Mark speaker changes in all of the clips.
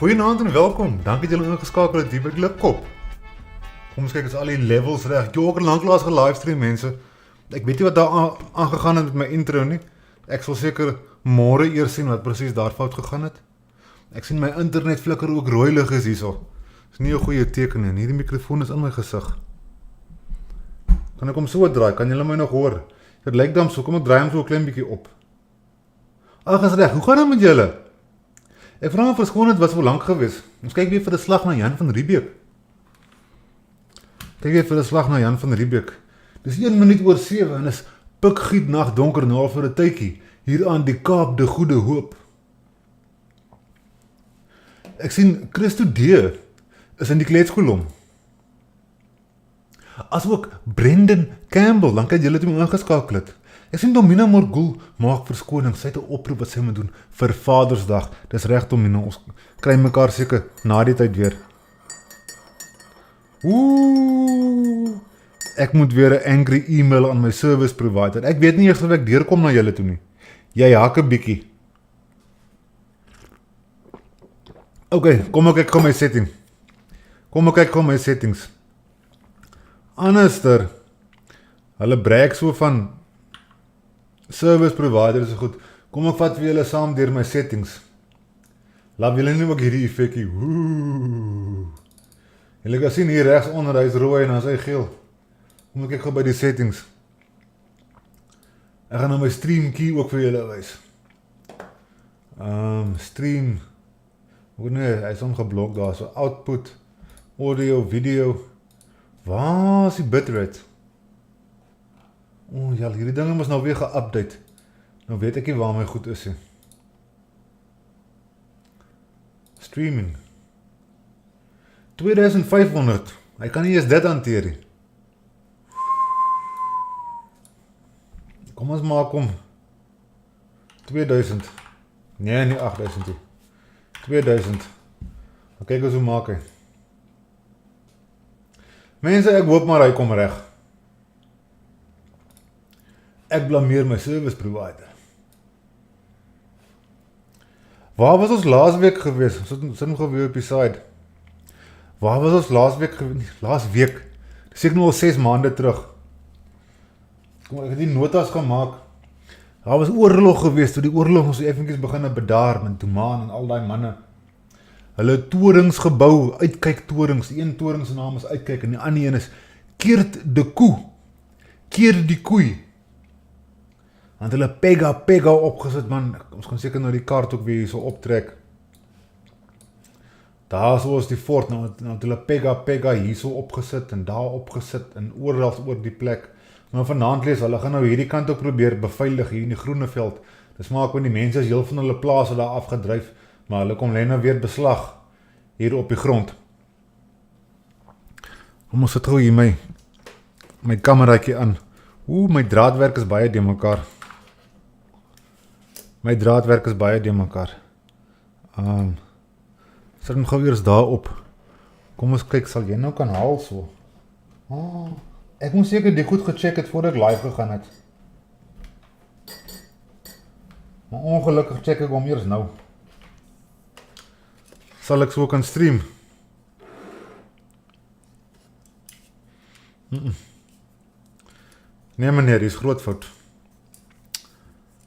Speaker 1: Goeienaand en welkom. Dankie dat julle ingeskakel het hier by Klipkop. Kom ons kyk, is al die levels reg. Ek het lanklaas gelivestream, mense. Ek weet nie wat daar aangegaan het met my intro nie. Ek sal seker môre eers sien wat presies daar fout gegaan het. Ek sien my internet flikker ook rooi lig is hierso. Dis nie 'n goeie teken nie. Hierdie mikrofoon is in my gesig. Kan ek hom so draai? Kan julle my nog hoor? Dit lyk dan so, kom ek draai hom so 'n klein bietjie op. Ag, is reg. Hoe gaan dit met julle? Ek vra verskoon, het was so lank gewees. Ons kyk weer vir 'n slag na Jan van Riebeeck. Kyk weer vir 'n slag na Jan van Riebeeck. Dis 1 minuut oor 7 en is pikgiet nag donker nou al vir 'n tydjie hier aan die Kaap de Goede Hoop. Ek sien Christo D is in die kleedskoolom. As ook Brendan Campbell, dankie dat julle toe ingeskakel het. Ek sien Domina Morgul maak verskoning, sy het 'n oproep wat sy moet doen vir Vadersdag. Dis reg Domina, ons kry mekaar seker na die tyd weer. Ek moet weer 'n angry e-mail aan my service provider. Ek weet nie eers of ek deurkom na julle toe nie. Jy hak 'n bietjie. Okay, kom ek kyk gou my setting. Kom ek kyk gou my settings. Anderster, hulle breek so van service provider is goed. Kom ek vat vir julle saam deur my settings. Laat julle nie ook hierdie effekie. Julle kan sien hier regs onder, hy is rooi en dan is hy geel. Kom ek kyk gou by die settings. Ek gaan nou my stream key ook vir julle wys. Stream. Nee, hy is ongeblok daar, so output, audio, video. Waar is die bitrate? Ja, hierdie dinge moes nou weer geupdate. Nou weet ek nie waar my goed is nie. Streaming. 2500. Hy kan nie eens dit hanteer nie. Kom ons maak hom 2000. Nee, nie 8000 nie. 2000. Kyk ons hoe maak hy. Mense, ek hoop maar hy kom reg. Ek blameer my service provider. Waar was ons laasweek gewees? Ons sit nog weer op die side. Waar was ons laasweek gewees? Laasweek. Dis seker nou al 6 maande terug. Kom, ek het die notas gemaak. Daar was oorlog gewees, toe die oorlog ons effentjies begin bedaar met Thom en al die manne. Hulle torings gebou, uitkyktorings. Die een toring se naam is uitkyk en die ander een is keer die koei. Want hulle pega opgesit, man. Ons gaan seker nou die kaart ook weer hier so optrek. Daar so is die fort, nou het hulle pega hier so opgesit en daar opgesit en oral oor die plek. Nou vanaand lees, hulle gaan nou hierdie kant ook probeer beveilig hier in die groene veld. Dis maak want die mense is heel van hulle plase daar afgedryf, maar hulle kom Helena weer beslag hier op die grond. Kom ons sit gou hier my kameraatjie aan. My draadwerk is baie de mekaar. Sit hom gou eers daar op. Kom ons kyk, sal jy nou kan haal so. Ek moet seker die goed gecheck het voordat ek live gegaan het. Maar ongelukkig check ek hom eers nou. Sal ek so kan stream? Nee meneer, die is groot fout.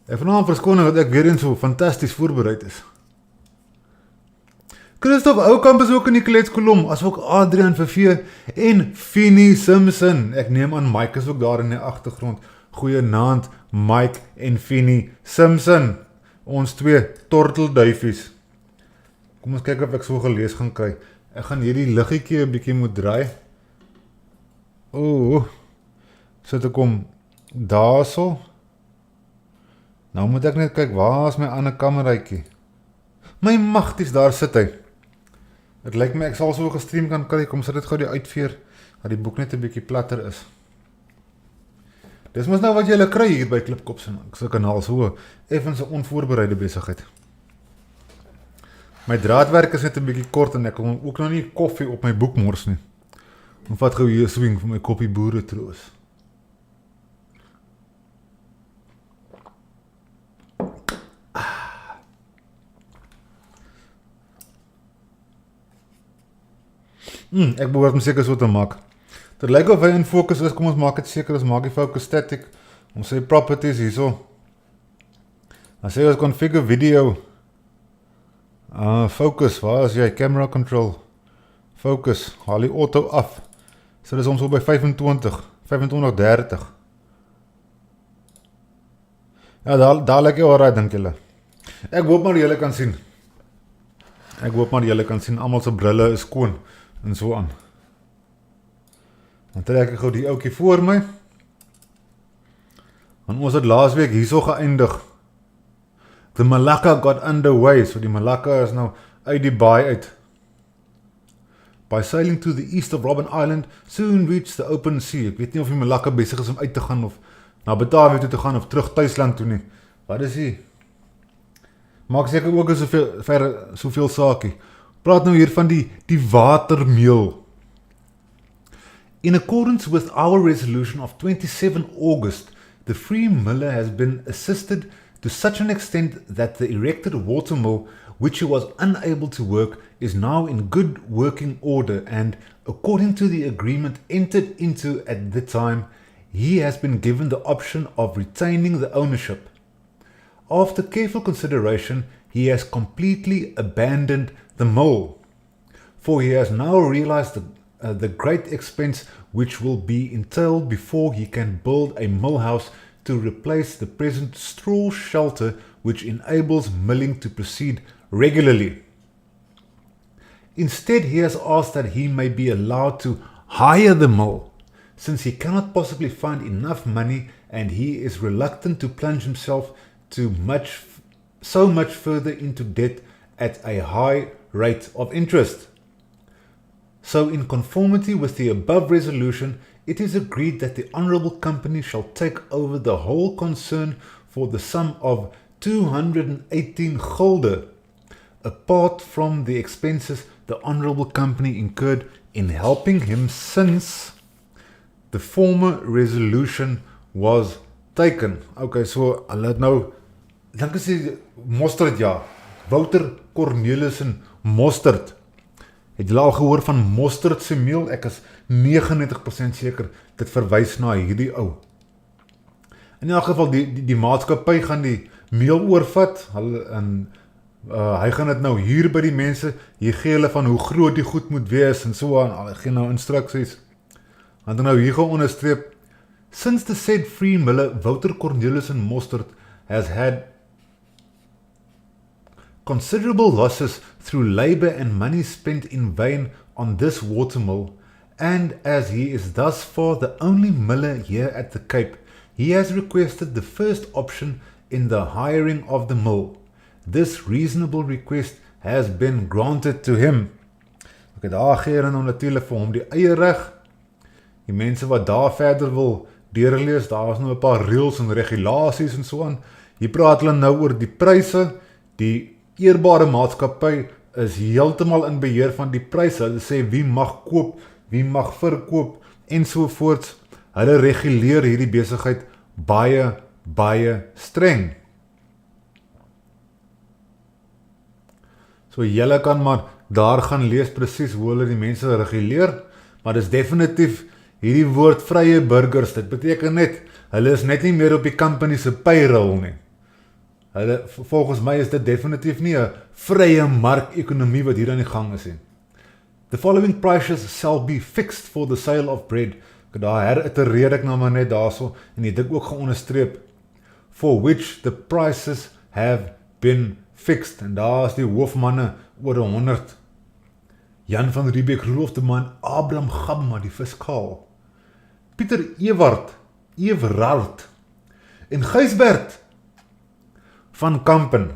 Speaker 1: Ek vanaand verskoning dat ek weer eens so fantasties voorbereid is. Christophe Oukamp is ook in die kleedskoolom, as ook Adrian Vervee en Finnie Simpson. Ek neem aan Mike is ook daar in die agtergrond. Goeienaand Mike en Finnie Simpson. Ons 2 tortelduifies. Kom ons kyk of ek so gelees gaan kry. Ek gaan hierdie liggetjie 'n bietjie moet draai. Sit ek hom daarso. Nou moet ek net kyk, waar is my ander kameraatjie? My magties, daar sit hy. Dit lyk my, ek sal so gestream kan kry, kom sit dit gou die uitveer, dat die boek net 'n bietjie platter is. Dis mos nou wat julle kry hier by Klipkop se kanaal, so effens 'n onvoorbereide besigheid. My draadwerk is net 'n bietjie kort en ek kon ook nog nie koffie op my boek mors nie. Ek vat gou hier 'n swing vir my koppie boere troos. Ek behoort hom seker so te maak. Dit lyk of hy in focus is, kom ons maak dit seker, ons maak die focus static. Ons sê properties hierso. Dan sê ons configure video. Focus, waar is jy? Camera control. Focus, haal die auto af. So dis ons op by 25, 30. Ja, daar lyk jy alright, dink julle. Ek hoop maar julle kan sien. Almal se brille is skoon en so aan. Dan trek ek gou die ouetjie voor my. En ons het laasweek hierso geëindig. The Malacca got underway, so die Malacca is nou uit die baai uit. By sailing to the east of Robben Island, soon reached the open sea. Ek weet nie of die Malacca besig is om uit te gaan, of na Batavia toe te gaan, of terug Thuisland toe nie. Wat is die? Maak seker ook soveel saakie. Praat nou hier van die watermeel. In accordance with our resolution of 27 August, the free miller has been assisted to such an extent that the erected watermill, which he was unable to work, is now in good working order, and according to the agreement entered into at the time, he has been given the option of retaining the ownership. After careful consideration, he has completely abandoned the mill, for he has now realized the great expense which will be entailed before he can build a mill house to replace the present straw shelter which enables milling to proceed regularly. Instead, he has asked that he may be allowed to hire the mill, since he cannot possibly find enough money and he is reluctant to plunge himself so much further into debt at a high rate of interest. So, in conformity with the above resolution, it is agreed that the Honourable Company shall take over the whole concern for the sum of 218 gulden, apart from the expenses the Honourable Company incurred in helping him since the former resolution was taken. Okay, so hulle het nou, dink is die mosterd, ja, Wouter Cornelissen Mosterd. Het julle al gehoor van mosterd se meel? Ek is 99% seker dit verwys na hierdie ou. In elk geval, die maatskappy gaan die meel oorvat, hy gaan dit nou hier by die mense, hier gee hulle van hoe groot die goed moet wees en so aan, hy gee nou instruksies. Want nou hier gaan onderstreep, since the said free miller Wouter Cornelissen Mosterd has had considerable losses through labour and money spent in vain on this watermill, and as he is thus far the only miller here at the Cape, he has requested the first option in the hiring of the mill. This reasonable request has been granted to him. Okay, daar gee hulle nou natuurlik vir hom die eie reg. Die mense wat daar verder wil deurlees, daar is nou 'n paar reëls en regulasies en so aan. Hier praat hulle nou oor die pryse. Die eerbare maatskappy is heeltemal in beheer van die pryse. Hulle sê wie mag koop, wie mag verkoop en so voort. Hulle reguleer hierdie besigheid baie streng. So julle kan maar daar gaan lees presies hoe hulle die mense reguleer, maar dis definitief hierdie woord vryburgers, dit beteken net, hulle is net nie meer op die company se payroll nie. Volgens my is dit definitief nie 'n vrye mark-ekonomie wat hier aan die gang is nie. The following prices shall be fixed for the sale of bread. Daar heritereer ek nou maar net daarso, en die dik ook geonderstreep, for which the prices have been fixed, en daar is die hoofmanne oor 100. Jan van Riebeeck, Roelofdeman, Abraham Gamma, die fiskaal, Pieter Everard en Gysbert van Kampen.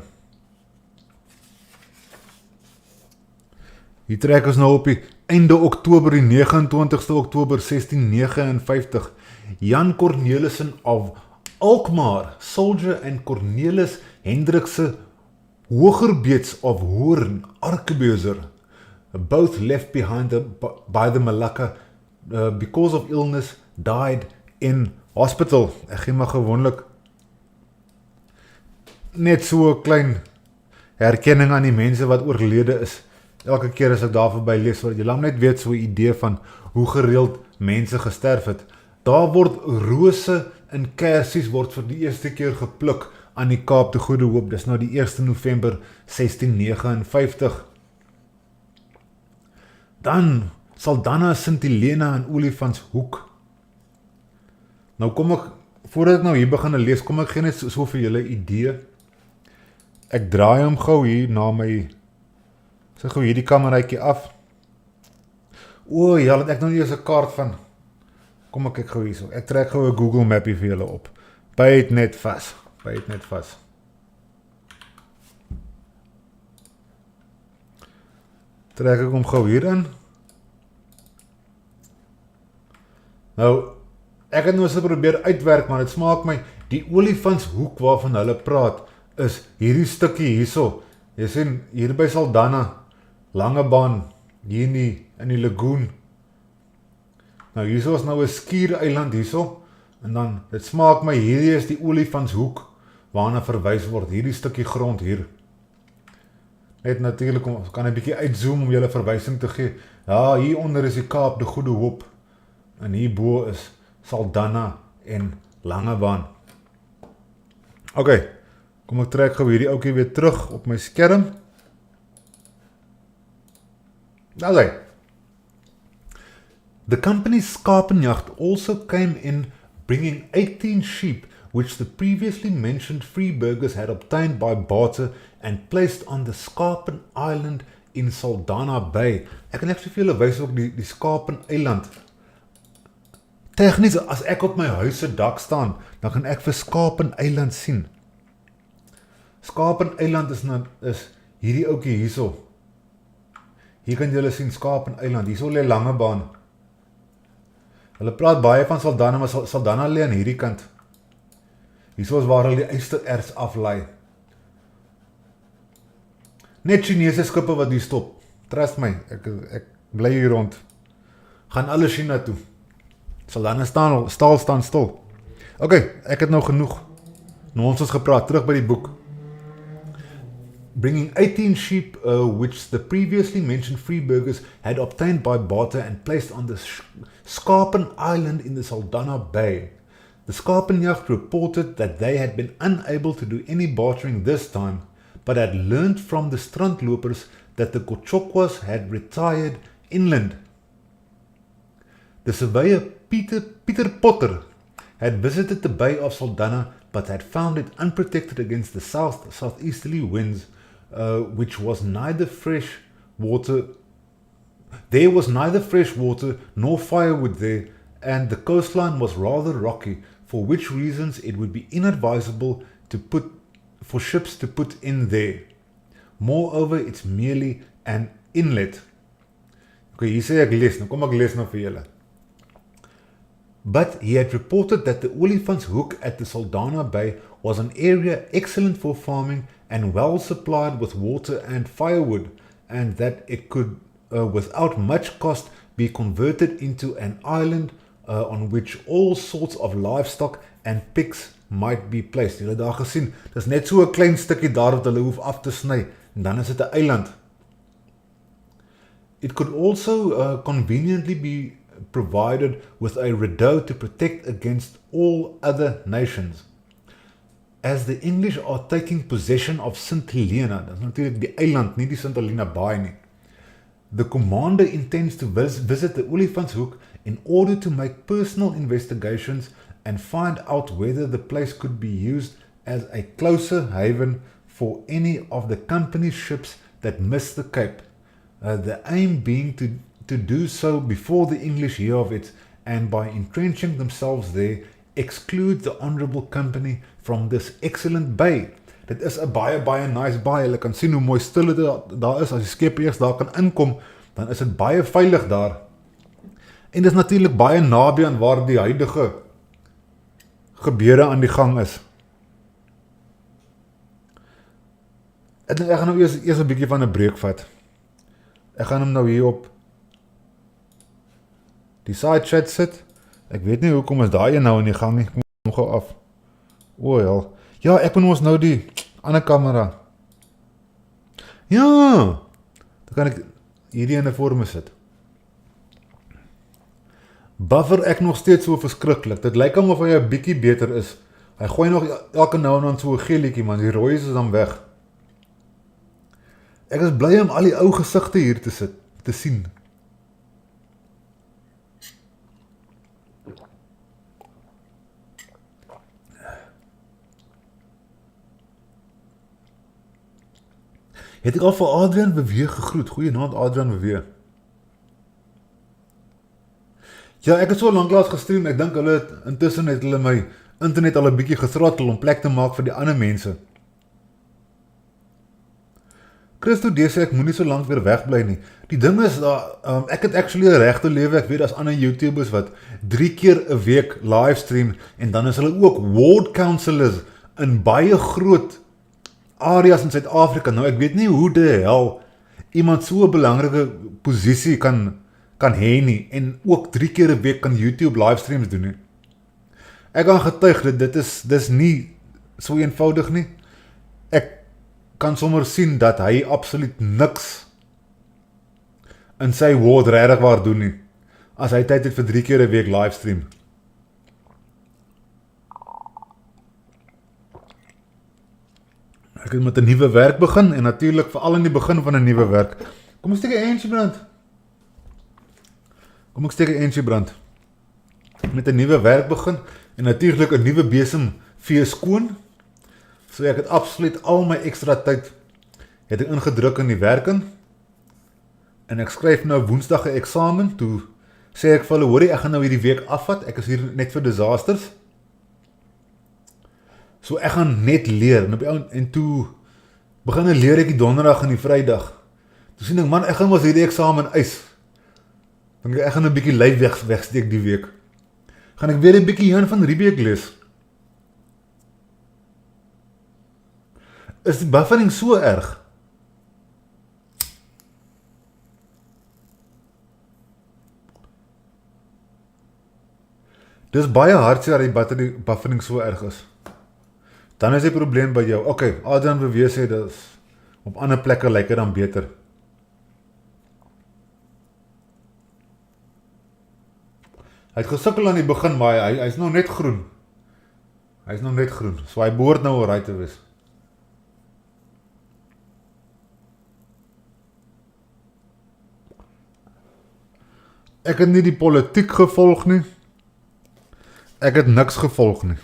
Speaker 1: Hier trek ons nou op die einde Oktober, die 29ste Oktober 1659. Jan Cornelissen of Alkmaar, soldier, and Cornelis Hendrikse Hogerbeets of Hoorn, arquebuser, both left behind by the Malacca because of illness, died in hospital. Ek gee maar gewoonlik net so 'n klein herkenning aan die mense wat oorlede is. elke keer as ek daar verby lees, wat jy laat net weet so 'n idee van hoe gereeld mense gesterf het. Daar word rose en kersies word vir die eerste keer gepluk aan die Kaap te Goede Hoop. Dis nou die 1 November 1659. Dan Saldanha, Sint Helena en Olifantshoek. Nou kom ek, voordat ek nou hier begin lees, kom ek gee net so vir julle idee. Ek draai hom gou hier na my, sê gou hierdie kameruitjie af. O ja, dat ek nou nie eens 'n kaart van, kom ek kyk gou hierso. Ek trek gou 'n Google Mappie vir julle op. Byt net vas. Trek ek hom gou hier in. Nou, ek het nou so probeer uitwerk, maar dit smaak my, die Olifantshoek waarvan hulle praat, is hierdie stukkie hierso. Jy sien, hier by Saldanha, lange baan, hier in die lagoon. Nou, hierso is nou 'n skiereiland hierso, en dan, dit smaak my, hierdie is die Olifantshoek, waarna verwys word, hierdie stukkie grond hier. Net natuurlik, kan 'n bietjie uitzoom om julle verwysing te gee. Ja, hieronder is die Kaap, die Goede Hoop, en hierbo is Saldanha en Langebaan. Ok, kom ek trek gou hierdie ouetjie weer terug op my skerm. Okay. The company's skapenjacht also came in, bringing 18 sheep which the previously mentioned vryburgers had obtained by barter and placed on the Skapen Island in Saldanha Bay. Ek kan net so veel wys op die Skapen Eiland. Tegnies, as ek op my huis se dak staan, dan kan ek vir Skapen Eiland sien. Skapen Eiland is hierdie ouetjie hierso. Hier kan julle sien Skapen Eiland, hierso lê Langebaan. Hulle praat baie van Saldanha, maar Saldanha lê aan hierdie kant. Hierso is waar hulle die ystererts aflaai. Net Chinese skippe wat hier stop. Trust my, ek bly hier rond. Gaan alle China toe. Saldanha staan stil. Ok, ek het nou genoeg. Nou ons gepraat, terug by die boek. Bringing 18 sheep which the previously mentioned vryburgers had obtained by barter and placed on the Skapen Island in the Saldanha Bay. The Skapenjacht reported that they had been unable to do any bartering this time, but had learned from the strandlopers that the Kotjokwas had retired inland. The surveyor Peter Potter had visited the Bay of Saldanha, but had found it unprotected against the southeasterly winds, which was neither fresh water. There was neither fresh water nor firewood there, and the coastline was rather rocky, for which reasons it would be inadvisable for ships to put in there. Moreover, it's merely an inlet. Okay, hier sê ek lees, nou kom ek lees nou vir julle. But he had reported that the Olifantshoek at the Saldanha Bay was an area excellent for farming and well supplied with water and firewood, and that it could, without much cost, be converted into an island on which all sorts of livestock and pigs might be placed. Julle daar gesien, dis net so 'n klein stukkie daar wat hulle hoef af te sny, en dan is dit 'n eiland. It could also conveniently be provided with a redoubt to protect against all other nations. As the English are taking possession of St. Helena, dat is natuurlijk die eiland, nie die St. Helena Baai nie. The commander intends to visit the Olifantshoek in order to make personal investigations and find out whether the place could be used as a closer haven for any of the company's ships that miss the Cape. The aim being to do so before the English hear of it, and by entrenching themselves there, exclude the honourable company from this excellent bay. Dit is 'n baie nice baai. Hulle kan sien hoe mooi stil dit daar is. As die skep eers daar kan inkom, dan is dit baie veilig daar. En dit is natuurlik baie naby aan waar die huidige gebeure aan die gang is. Ek gaan nou eers 'n bietjie van 'n breek vat. Ek gaan hom nou hier op die side chat sit. Ek weet nie hoekom is daai een nou in die gang nie. Kom hom gou af. O ja, ek moet ons nou die ander kamera. Ja, Dan kan ek hierdie in 'n vorme sit. Buffer ek nog steeds so verskriklik. Dit lyk of hy 'n bietjie beter is. Hy gooi nog elke nou en dan so 'n geelietjie, man. Die rooi is dan weg. Ek is bly om al die ou gesigte hier te sien. Het ek al vir Adrian Beweeg gegroet? Goeienaand Adrian Beweeg. Ja, ek het so lanklaas gestream, ek dink intussen het hulle my internet al 'n bietjie gesrottel om plek te maak vir die ander mense. Christo D sê ek moenie so lank weer wegbly nie. Die ding is, ek het actually 'n regte lewe, ek weet as ander YouTubers wat 3 keer 'n week livestream en dan is hulle ook ward councillors in baie groot areas in Suid-Afrika. Nou, ek weet nie hoe die hel iemand so 'n belangrike posisie kan hê nie, en ook 3 keer 'n week kan YouTube livestreams doen nie. Ek kan getuig, dis nie so eenvoudig nie. Ek kan sommer sien dat hy absoluut niks in sy word regtig waar doen nie, as hy tyd het vir 3 keer 'n week livestream. Ek het met 'n nuwe werk begin, en natuurlik veral in die begin van 'n nuwe werk. Kom ek steek 'n eentjie brand. Met 'n nuwe werk begin, en natuurlik 'n nuwe besem vee skoon. So ek het absoluut al my ekstra tyd het ek ingedruk in die werk in. En ek skryf nou Woensdag 'n eksamen, toe sê ek vir hulle, hoorie, ek gaan nou hierdie week afvat, ek is hier net vir disasters. So ek gaan net leer, en toe begin leer ek die donderdag en die vrydag. Toe sien ek, man, ek gaan mos hierdie eksamen eis. Dan ek gaan 'n bietjie lyf wegsteek die week. Gaan ek weer 'n bietjie Jan van Riebeeck lees. Is die buffering so erg? Dis baie hartseer dat die buffering so erg is. Dan is die probleem by jou. Okay, Adrian Beweeg sê dis op ander plekke lyk dit dan beter. Hy het gesukkel aan die begin, maar hy is nou net groen. So hy behoort nou alright te wees. Ek het nie die politiek gevolg nie. Ek het niks gevolg nie.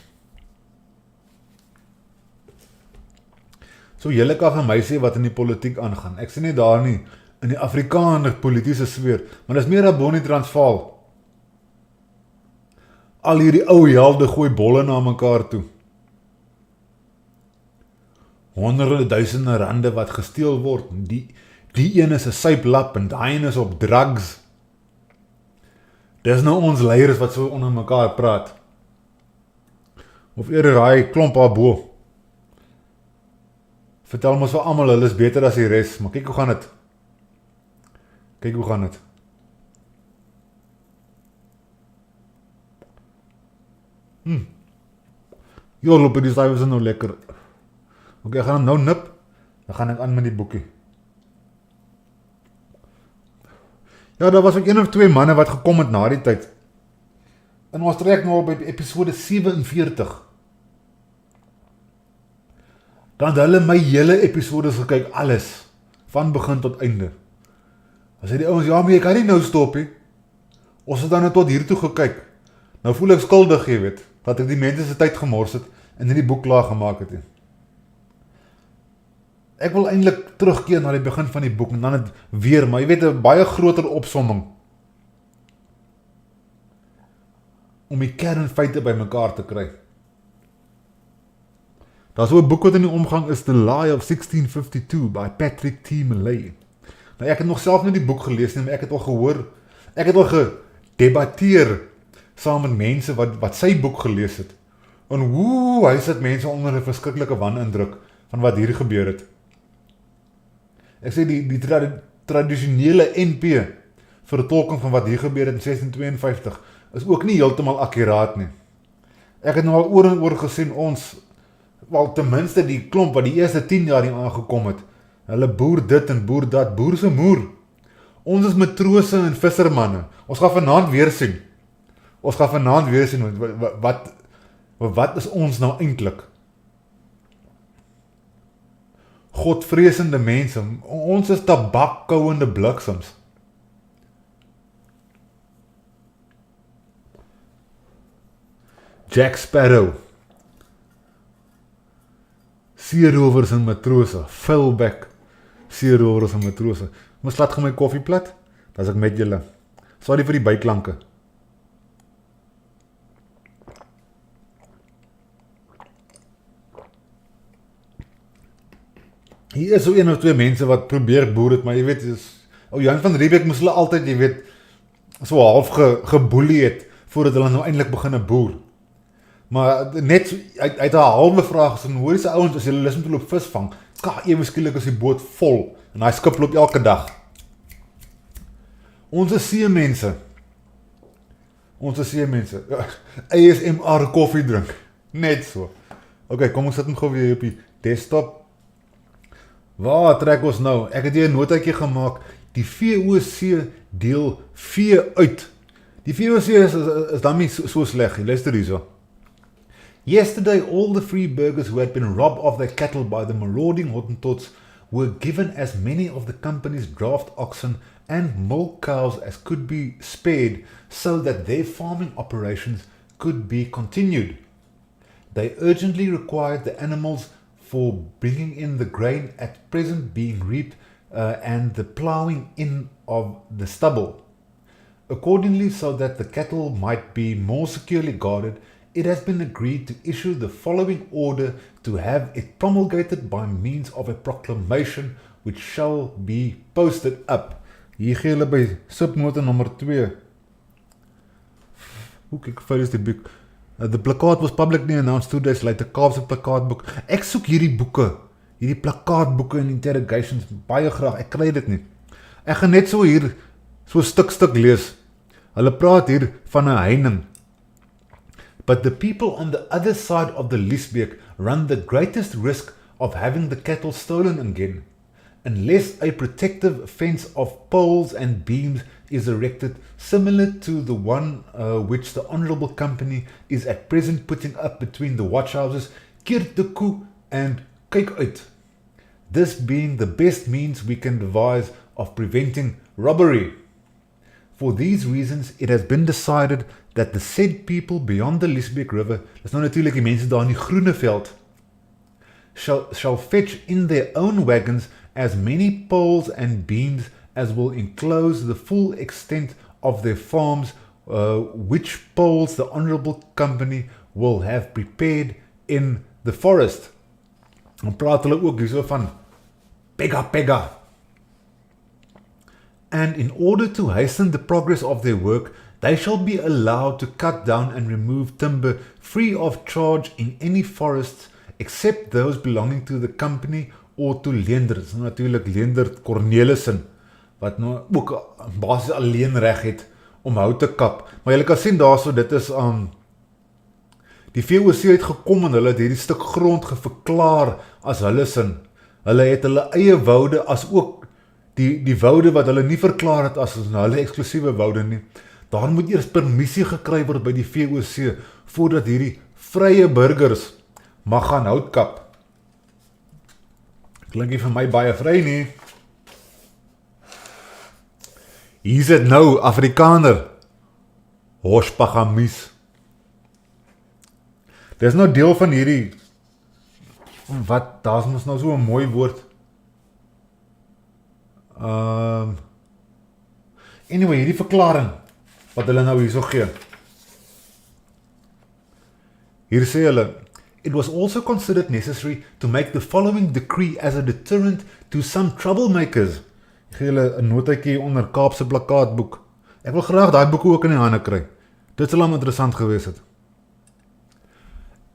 Speaker 1: So julle kan vir my sê wat in die politiek aangaan. Ek sê nie daar nie in die Afrikaanse politieke sfeer, maar dis meer 'n Bonnie Transvaal. Al hierdie ou helde gooi bolle na mekaar toe. Honderde duisende rande wat gesteel word. Die een is 'n suiplap en daai een is op drugs. Dis nou ons leiers wat so onder mekaar praat. Of eerder daai klomp daar bo. Vertel ons vir almal hulle is beter as die res, maar kyk hoe gaan dit. Jo, loop die stywe is nou lekker. Ok, ek gaan hom nou nip, dan gaan ek aan met die boekie. Ja, daar was ook 1 of 2 manne wat gekom het na die tyd. En ons trek nou al by episode 47. Dan het hulle my hele episodes gekyk, alles, van begin tot einde. Dan sê die ouens, ja, maar jy kan nie nou stop nie. Ons het dan net tot hier toe gekyk. Nou voel ek skuldig, jy weet, dat ek die mense se tyd gemors het, en nie die boek klaar gemaak het nie. Ek wil eintlik terugkeer na die begin van die boek, en dan het weer, maar jy weet, 'n baie groter opsomming, om die kernfeite by mekaar te kry. Daar is ook 'n boek wat in die omgang is, The Lie of 1652, by Patrick T. Millay. Nou, ek het nog self nie die boek gelees nie, maar ek het al gehoor, ek het al gedebatteer, saam met mense wat sy boek gelees het, en hoe, hy sit mense onder 'n verskriklike wanindruk, van wat hier gebeur het. Ek sê, die tradisionele NP, vertolking van wat hier gebeur het in 1652, is ook nie heeltemal akkuraat nie. Ek het nou al oor en oor gesien, ons, wel ten minste die klomp wat die eerste 10 jaar hier aangekom het, Hulle boer dit en boer dat, boer se moer. Ons is matrose en vissermanne. Ons gaan vanaand weer sien. Wat is ons nou eintlik? Godvreesende mense. Ons is tabakkouende bliksems. Jack Sparrow. Seerovers en matrose. Fullback. Seerovers en matrose. Moes laat gaan my koffie plat? Dat is ek met julle. Sorry vir die byklanke. Hier is so een of twee mense wat probeer boer het, maar jy weet, Jan van Riebeeck moes hulle altyd, jy weet, so half geboelie het, voordat hulle nou eintlik begin boer. Maar net, hy het 'n halwe vraag gesê, hoor die ouens, as julle lus om te loop vis vang, ewe skielik is die boot vol, en hy skip loop elke dag. Ons is seemense. ASMR koffie drink. Net so. Ok, kom ons sit hom gou weer op die desktop. Waar trek ons nou? Ek het hier 'n notaatjie gemaak. Die VOC deel V uit. Die VOC is dan nie so sleg. Luister hierso. Yesterday, all the vryburgers who had been robbed of their cattle by the marauding Hottentots were given as many of the company's draft oxen and milk cows as could be spared so that their farming operations could be continued. They urgently required the animals for bringing in the grain at present being reaped and the ploughing in of the stubble. Accordingly, so that the cattle might be more securely guarded, it has been agreed to issue the following order to have it promulgated by means of a proclamation which shall be posted up. Hier gee hulle by subnote nummer 2. Hoe kyk vir is die boek? The plakkaat was publicly announced 2 days later, Kaapstad plakkaatboek. Ek soek hierdie boeke, hierdie plakkaatboeke en interrogations, baie graag, ek kry dit nie. Ek gaan net so hier, so stuk lees. Hulle praat hier van 'n heining. But the people on the other side of the Liesbeek run the greatest risk of having the cattle stolen again, unless a protective fence of poles and beams is erected similar to the one which the Honourable Company is at present putting up between the watchhouses Keer and Kyk uit. This being the best means we can devise of preventing robbery. For these reasons, it has been decided that the said people beyond the Liesbeek River, dis nou natuurlik die mense daar in die groene veld, shall fetch in their own wagons as many poles and beams as will enclose the full extent of their farms, which poles the Honourable Company will have prepared in the forest. Dan praat hulle ook hierso van pega. And in order to hasten the progress of their work, they shall be allowed to cut down and remove timber free of charge in any forests except those belonging to the company or to leenders. Natuurlijk leender Cornelissen, wat nou ook basis alleen reg het om hout te kap. Maar julle kan sien daarso, dit is die VOC het gekom en hulle het hierdie stuk grond geverklaar as hulle sin. Hulle het hulle eie woude as ook die woude wat hulle nie verklaar het as hulle eksklusiewe woude nie. Daar moet eers permissie gekry word by die VOC voordat hierdie vrye burgers mag gaan hout kap. Klink nie vir my baie vry nie. Hier is dit nou, Afrikaner. Hospagamies. Dit is nou deel van hierdie, wat, daar is ons nou so 'n mooi woord. Anyway, hierdie verklaring, wat hulle nou hierso gee. Hier sê hulle, it was also considered necessary to make the following decree as a deterrent to some troublemakers. Ek gee julle 'n notaatjie onder Kaapse plakkaatboek. Ek wil graag daai boeke ook in die hande kry. Dit sal interessant gewees het.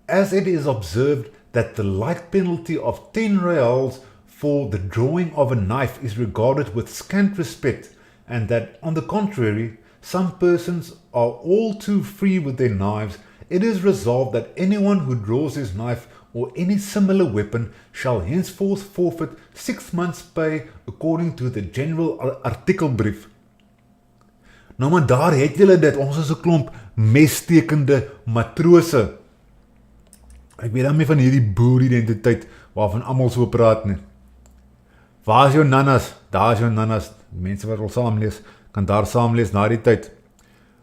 Speaker 1: As it is observed that the light penalty of 10 reals for the drawing of a knife is regarded with scant respect, and that, on the contrary, some persons are all too free with their knives, it is resolved that anyone who draws his knife or any similar weapon shall henceforth forfeit 6 months' pay according to the general artikelbrief. Nou maar daar het julle dit, ons is 'n klomp messtekende matrose. Ek weet dan nie van hierdie boer-identiteit waarvan almal so praat nie. Waar is jou nannas? Daar is jou nannas. Mense wat wil saam lees, kan daar saam lees na die tyd.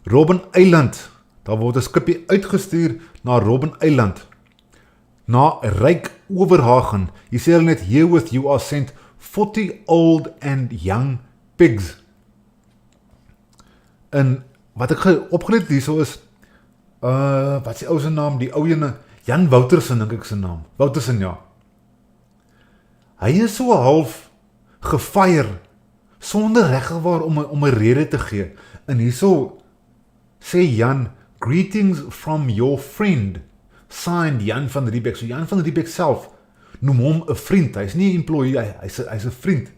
Speaker 1: Robben Eiland. Daar word 'n skipie uitgestuur na Robben Eiland. Na ryk Overhagen. Jy sê hulle net, herewith you are sent 40 old and young pigs. En wat ek opgelet hierso is, wat is die ou se naam? Die ou ene, Jan Woutersen dink ek se naam. Woutersen, ja. Hy is so half gefire, sonder regwaar om 'n rede te gee. En hierso sê Jan, greetings from your friend, signed Jan van Riebeeck. So Jan van Riebeeck self noem hom 'n vriend. Hy's nie 'n employee, hy's 'n vriend.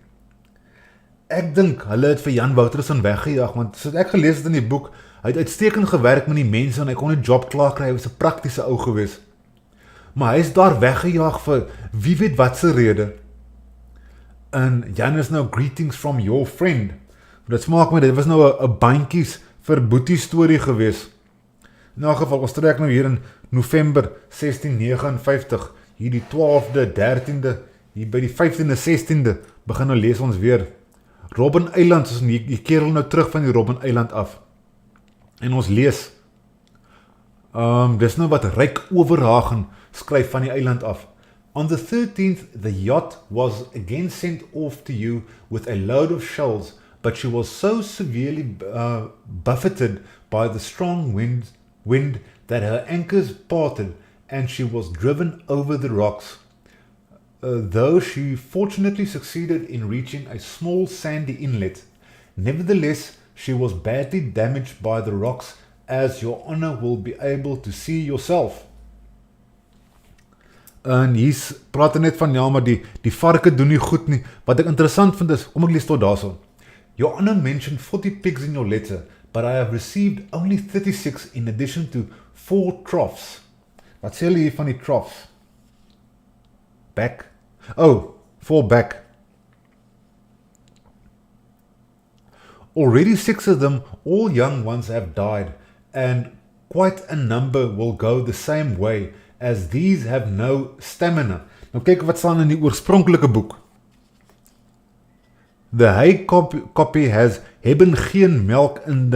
Speaker 1: Ek dink hulle het vir Jan Woutersen weggejaag, want soos ek gelees het in die boek, hy het uitstekend gewerk met die mense en hy kon 'n job klaar kry. Hy was 'n praktiese ou gewees. Maar hy is daar weggejaag vir wie weet wat se rede. En Jan is nou greetings from your friend. Dit smaak my, dit was nou 'n bandjies vir boetie storie gewees. In elk geval, ons trek nou hier in November 1659, hier die 12de, 13de, hier by die 15de, 16de, begin nou lees ons weer. Robben Eiland, soos die keer nou terug van die Robben Eiland af. En ons lees, dis nou wat ryk Overhagen skryf van die eiland af. On the 13th, the yacht was again sent off to you with a load of shells, but she was so severely buffeted by the strong wind that her anchors parted and she was driven over the rocks. Though she fortunately succeeded in reaching a small sandy inlet, nevertheless she was badly damaged by the rocks, as your honor will be able to see yourself. En hier praat net van, ja, maar die varke doen nie goed nie. Wat ek interessant vind is, kom ek lees tot daarso. Your honor mentioned 40 pigs in your letter, but I have received only 36 in addition to 4 troughs. Wat sê hulle hier van die troughs? Back? Oh, 4 back. Already 6 of them, all young ones, have died, and quite a number will go the same way, as these have no stamina. Nou kyk wat staan in die oorspronklike boek. The hay copy has hebben geen melk in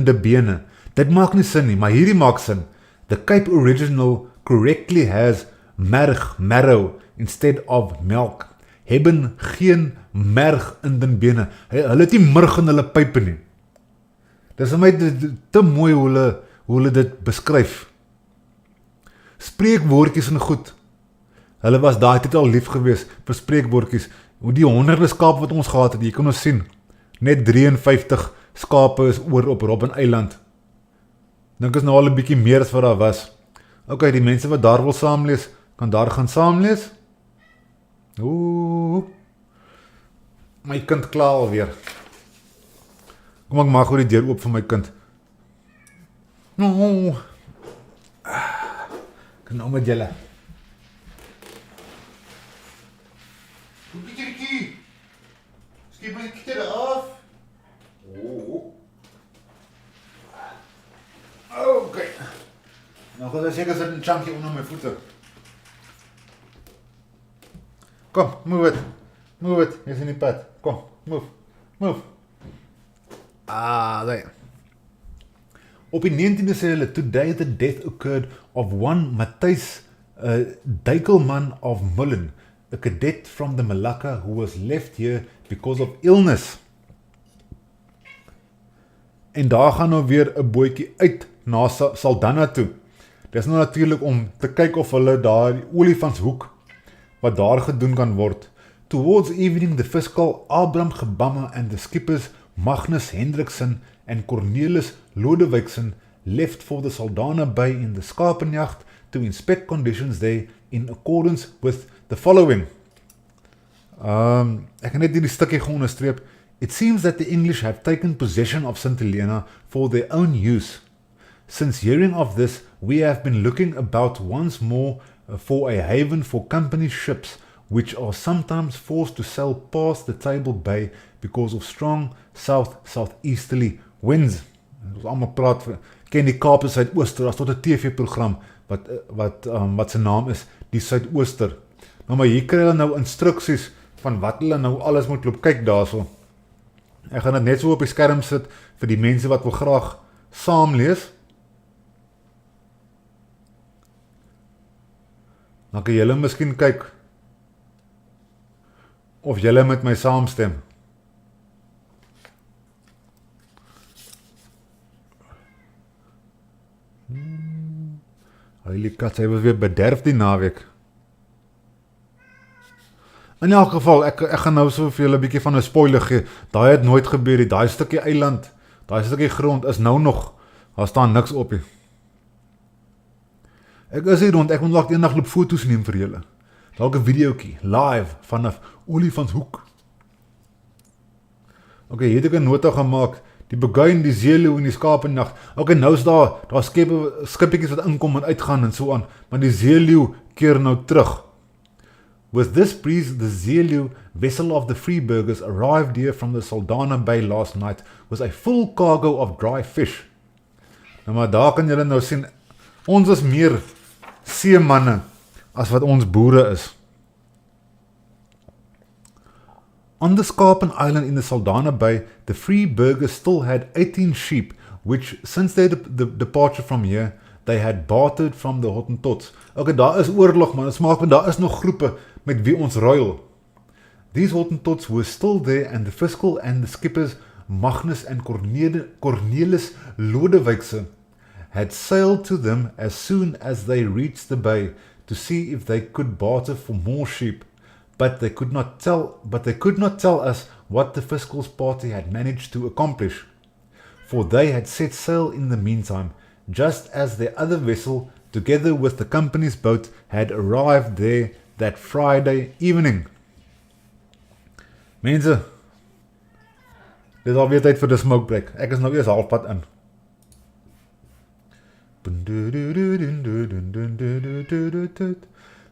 Speaker 1: de bene. Dit maak nie sin nie, maar hierdie maak sin. The Cape original correctly has marrow instead of milk. Hebben geen merg in den bene. Hulle het nie murg in hulle pype nie. Dis vir my te mooi hoe hulle dit beskryf. Spreekwoordjies en goed. Hulle was daai tyd al lief gewees vir spreekwoordjies. Hoe die honderde skape wat ons gehad het, jy kan ons sien. Net 53 skape is oor op Robben Eiland. Dink is nou al 'n bietjie meer as wat daar was. Ok, die mense wat daar wil saamlees, kan daar gaan saamlees. Oeh. My kind kla alweer. Kom ek maak gou die deur oop vir my kind. No. Ek nou met julle. Kikkie. Skiep my kitter af. Oh. Okay. Nou gaan ek seker sit 'n chunky onder my voete. Kom, move it, jy's in die pad. Kom, move. There. Op die 19de sê hulle, today the death occurred of one Matthijs Dijkelman of Mullen, a cadet from the Malacca who was left here because of illness. En daar gaan nou weer 'n bootjie uit na Saldanha toe. Dis nou natuurlik om te kyk of hulle daar die olifantshoek wat daar gedoen kan word. Towards evening, the fiscal Abraham Gebama and the skippers Magnus Hendriksen and Cornelis Lodewijksen left for the Saldanha Bay in the skapenjacht to inspect conditions there in accordance with the following. Ek kan net hierdie stukkie gaan onderstreep. It seems that the English have taken possession of St. Helena for their own use. Since hearing of this, we have been looking about once more, for a haven for company ships, which are sometimes forced to sail past the Table Bay because of strong southeasterly winds. Ons allemaal praat, ken die Kaap se Suidooster, as tot 'n TV-program, wat sy naam is, die Suidooster. Nou maar hier kry hulle nou instruksies, van wat hulle nou alles moet loop kyk daarso. Ek gaan dit net so op die skerm sit, vir die mense wat wil graag saam lees. Dan kan julle miskien kyk, of julle met my saamstem. Heilige kat, sy was weer bederf die naweek. In elk geval, ek gaan nou so vir julle 'n bietjie van 'n spoiler gee. Daai het nooit gebeur nie. Daai stukkie eiland, daai stukkie grond is nou nog, daar staan niks op nie. Ek is hier rond, ek moet dalk eendag loop foto's neem vir julle. Dalk 'n videoetjie, live, vanaf Olifantshoek. Okay, hier het ek 'n nota gemaak, die beguin, die zeeleeuw en die skaap in die nag. Okay, nou is daar skippietjies wat inkom en uitgaan en so aan, maar die zeeleeuw keer nou terug. With this breeze, the zeeleeuw vessel of the Vryburgers arrived here from the Saldanha Bay last night with a full cargo of dry fish. Nou maar daar kan julle nou sien, ons is meer seemanne as wat ons boere is. On the Scarpan Island in the Saldanha Bay, the Vryburgers still had 18 sheep, which, since their departure from here, they had bartered from the Hottentots. Okay, daar is oorlog, man. Het maak me, daar is nog groepe met wie ons ruil. These Hottentots were still there, and the fiscal and the skippers, Magnus and Cornelis Lodewijkse, had sailed to them as soon as they reached the bay to see if they could barter for more sheep. But they could not tell us what the fiscal's party had managed to accomplish, for they had set sail in the meantime, just as their other vessel, together with the company's boat, had arrived there that Friday evening. Mense, dit is alweer tyd vir die smoke break. Ek is nou eers halfpad in.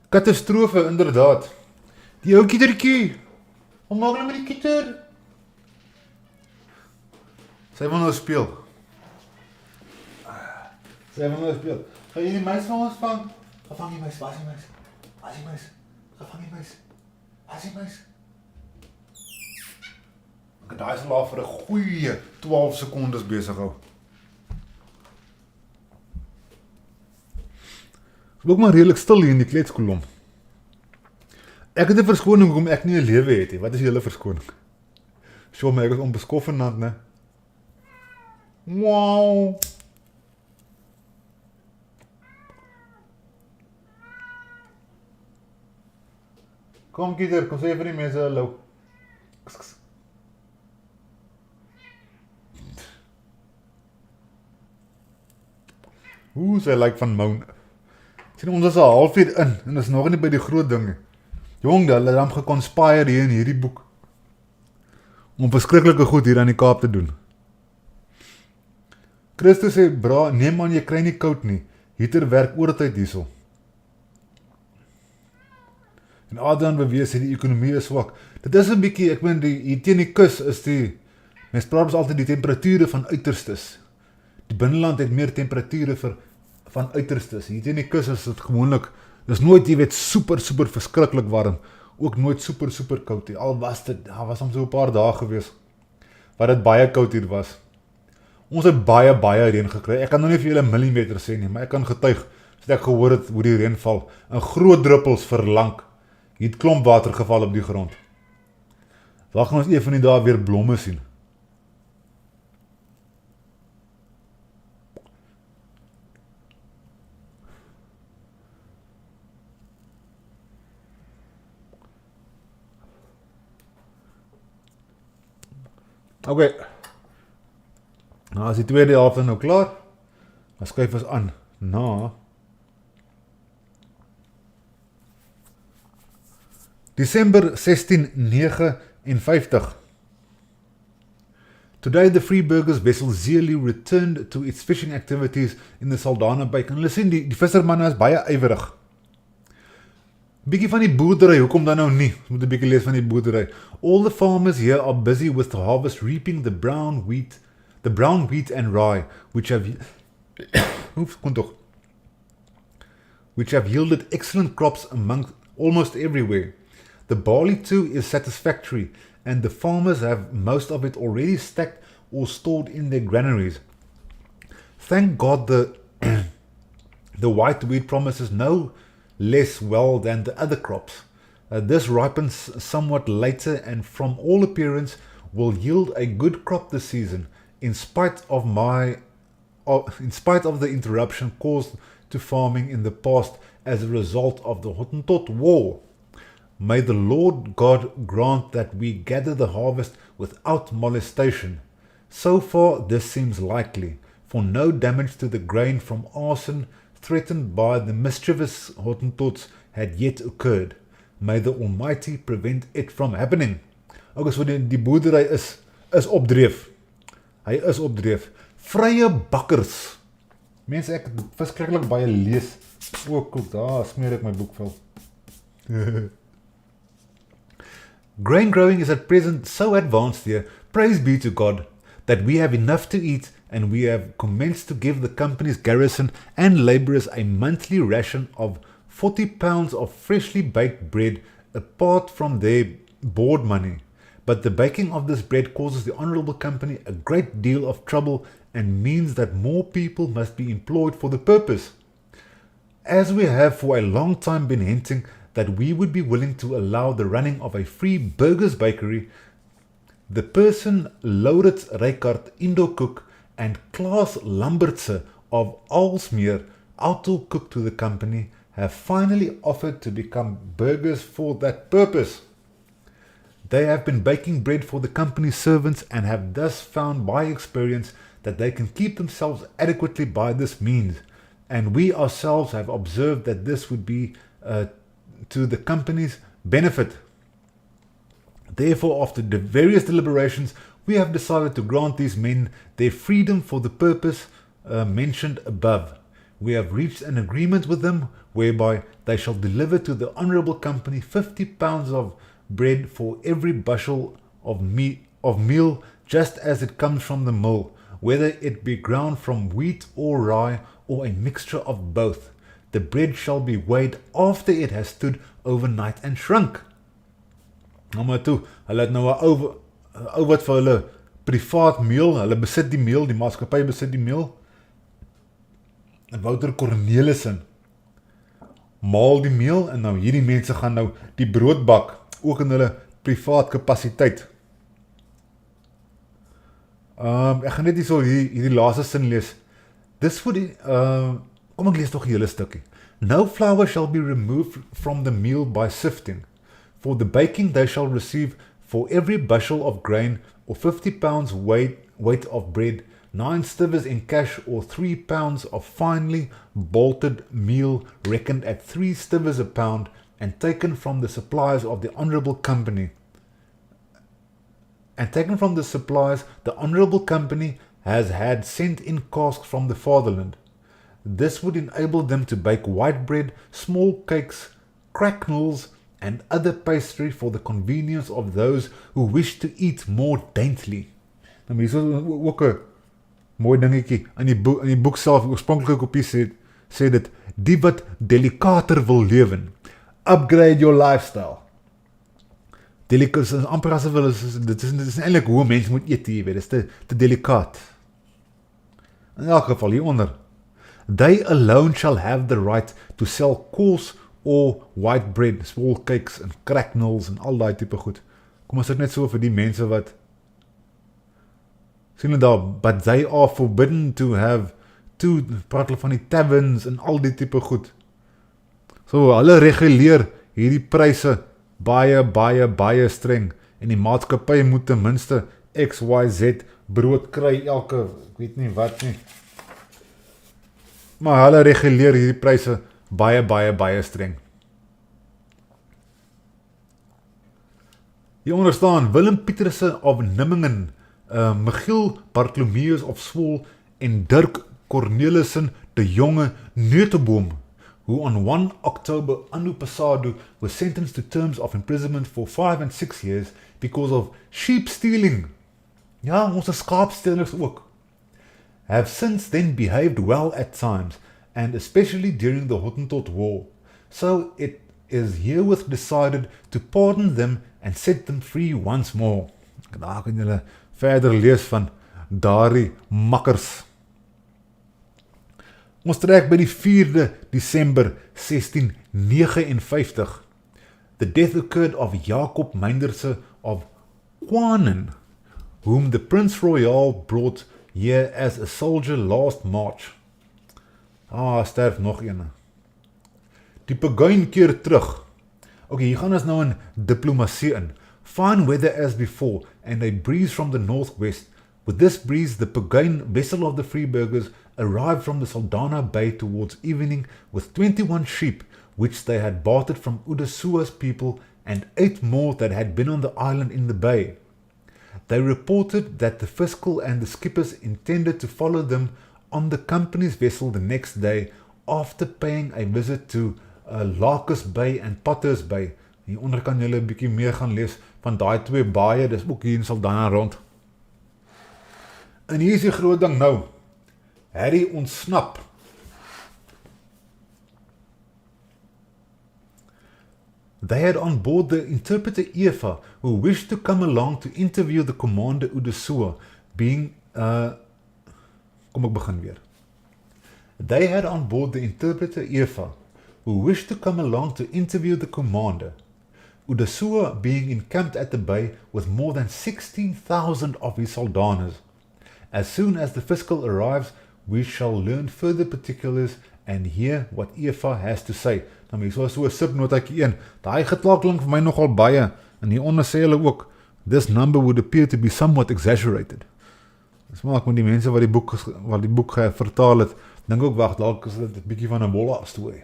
Speaker 1: Katastrofe, inderdaad. Die ou kietertjie. Wat maak hulle met die kieter? Sy wil nou speel. Gaan jy die muis van ons vang? Gevang die muis, waar is die muis? Gevang die muis. Waar is die muis? Ek daai sal daar vir 'n goeie 12 sekondes besig hou. Ek ook maar redelik stil hier in die kletskolom. Ek het 'n verskoning hoekom ek nie 'n lewe het nie. Wat is julle verskoning? Sjoe, maar ek is onbeskoffenand, né? Wow. Kom Kieter, kom sê vir die mense hallo. Sy lyk van moun. Sien, ons is al halfuur in, en is nog nie by die groot ding nie. Jong, hulle het dan geconspire hier in hierdie boek, om verskriklike goed hier aan die Kaap te doen. Christus sê, bra, neem aan, jy kry nie koud nie, heater werk oortyd hierso. En Adrian bewees sê, die ekonomie is swak. Dit is 'n bietjie, ek meen, hier teen die kus is mens praat altyd die temperature van uiterstes. Die binneland het meer temperature van uiterstes. Hier teen die kus is dit gewoonlik, dis nooit, jy weet, super verskriklik warm, ook nooit super koud nie. Al was dit, daar was so 'n paar dae gewees, wat dit baie koud hier was. Ons het baie reën gekry. Ek kan nou nie vir julle millimeter sê nie, maar ek kan getuig, as ek gehoor het hoe die reën val, in groot druppels verlang. Hier het klomp water geval op die grond. Daar gaan ons een van die dae weer blomme sien. Okay, nou as die tweede helfte nou klaar, dan skuif ons aan na December 1659. Today the Vryburgers vessel Zeeleeuw returned to its fishing activities in the Saldanha Bay. En hulle sien, die vissermanne is baie ywerig. Bietjie van die boerdery, hoekom dan nou nie? Ons moet 'n bietjie lees van die boerdery. All the farmers here are busy with the harvest, reaping the brown wheat and rye, which have which have yielded excellent crops among almost everywhere. The barley too is satisfactory, and the farmers have most of it already stacked or stored in their granaries. Thank God the white wheat promises no less well than the other crops. This ripens somewhat later and from all appearance will yield a good crop this season, in spite of the interruption caused to farming in the past as a result of the Hottentot War. May the Lord God grant that we gather the harvest without molestation. So far this seems likely, for no damage to the grain from arson threatened by the mischievous Hottentots had yet occurred. May the Almighty prevent it from happening. Ook as die boerdery is opdreef. Hy is opdreef. Vrye bakkers. Mense, ek het verskriklik baie lees. Ook, daar smeer ek my boekvel. Grain growing is at present so advanced here, praise be to God, that we have enough to eat, and we have commenced to give the company's garrison and labourers a monthly ration of 40 pounds of freshly baked bread apart from their board money. But the baking of this bread causes the Honourable Company a great deal of trouble and means that more people must be employed for the purpose. As we have for a long time been hinting that we would be willing to allow the running of a vryburgers bakery, the person Laurits Reichardt Indo-Cook and Klaas Lambertse of Aalsmeer auto-cook to the company have finally offered to become burgers for that purpose. They have been baking bread for the company's servants and have thus found by experience that they can keep themselves adequately by this means, and we ourselves have observed that this would be to the company's benefit. Therefore, after the various deliberations, we have decided to grant these men their freedom for the purpose mentioned above. We have reached an agreement with them whereby they shall deliver to the Honourable Company 50 pounds of bread for every bushel of meal, just as it comes from the mill, whether it be ground from wheat or rye or a mixture of both. The bread shall be weighed after it has stood overnight and shrunk. Nou maar toe, hulle het nou 'n ou wat vir hulle privaat meel, hulle besit die meel, die maatskappy besit die meel. En Wouter Cornelissen maal die meel en nou hierdie mense gaan nou die brood bak, ook in hulle privaat kapasiteit. Ek gaan net hierdie laaste sin lees. Dis vir die, kom ek lees toch die hele stukkie. No flour shall be removed from the meal by sifting. For the baking they shall receive for every bushel of grain or 50 pounds weight of bread, 9 stivers in cash or 3 pounds of finely bolted meal reckoned at 3 stivers a pound and taken from the supplies of the Honourable Company. The Honourable Company has had sent in casks from the fatherland. This would enable them to bake white bread, small cakes, cracknels, and other pastry for the convenience of those who wish to eat more daintily. Nou, hier is ook 'n mooi dingetjie. In die boek self, oorspronklike kopie sê dit, die wat delikater wil lewen, upgrade your lifestyle. Delicaat is amper asof dit is eintlik hoe 'n mens moet eet, jy weet, dit is te delikaat. In elk geval, hieronder, they alone shall have the right to sell coarse or white bread, small cakes and cracknels en al die type goed. Kom ons sit net so vir die mense wat sien daar, but they are forbidden to have praat hulle van die taverns en al die type goed. So, hulle reguleer hierdie pryse baie streng en die maatskappy moet ten minste XYZ brood kry elke, ek weet nie wat nie. Maar hulle reguleer hierdie pryse baie streng. Hieronder staan Willem Pieterse of Nimmingen, Michiel Bartholomeus of Swol en Dirk Cornelissen de Jonge Neuteboom who on 1 October anno passado were sentenced to terms of imprisonment for 5 and 6 years because of sheep stealing. Ja, ons is skaapstelers ook. Have since then behaved well at times, and especially during the Hottentot War. So it is herewith decided to pardon them and set them free once more. Daar kan julle verder lees van daardie makkers. Ons trek by die 4de December 1659. The death occurred of Jacob Meinderse of Kwanen, whom the Prince Royal brought here as a soldier last March. Sterf nog ene. Die Puguin keer terug. Okay, hier gaan ons nou in diplomatie in. Fine weather as before, and a breeze from the northwest. With this breeze, the Puguin vessel of the Vryburgers arrived from the Saldanha Bay towards evening with 21 sheep, which they had bartered from Udasua's people, and 8 more that had been on the island in the bay. They reported that the fiscal and the skippers intended to follow them on the company's vessel the next day, after paying a visit to Larkus Bay and Potters Bay. Hieronder kan julle 'n bietjie meer gaan lees van daai 2 baaie, dis ook hier in Saldanha rond. En hier is die groot ding nou. Harry ontsnap. They had on board the interpreter Eva, who wished to come along to interview the commander Udasua, being kom ek begin weer. They had on board the interpreter Eva, who wished to come along to interview the commander. Udasua being encamped at the bay with more than 16,000 of his Saldanas. As soon as the fiscal arrives, we shall learn further particulars and hear what Eva has to say. Nou, hier is so 'n sipnotaatjie 1. Daai getal klink vir my nogal baie. En hieronder sê hulle ook, this number would appear to be somewhat exaggerated. Dis maar ek met die mense wat die boek vertaal het, dink ook wag, dalk is dit 'n bietjie van 'n bolla storie.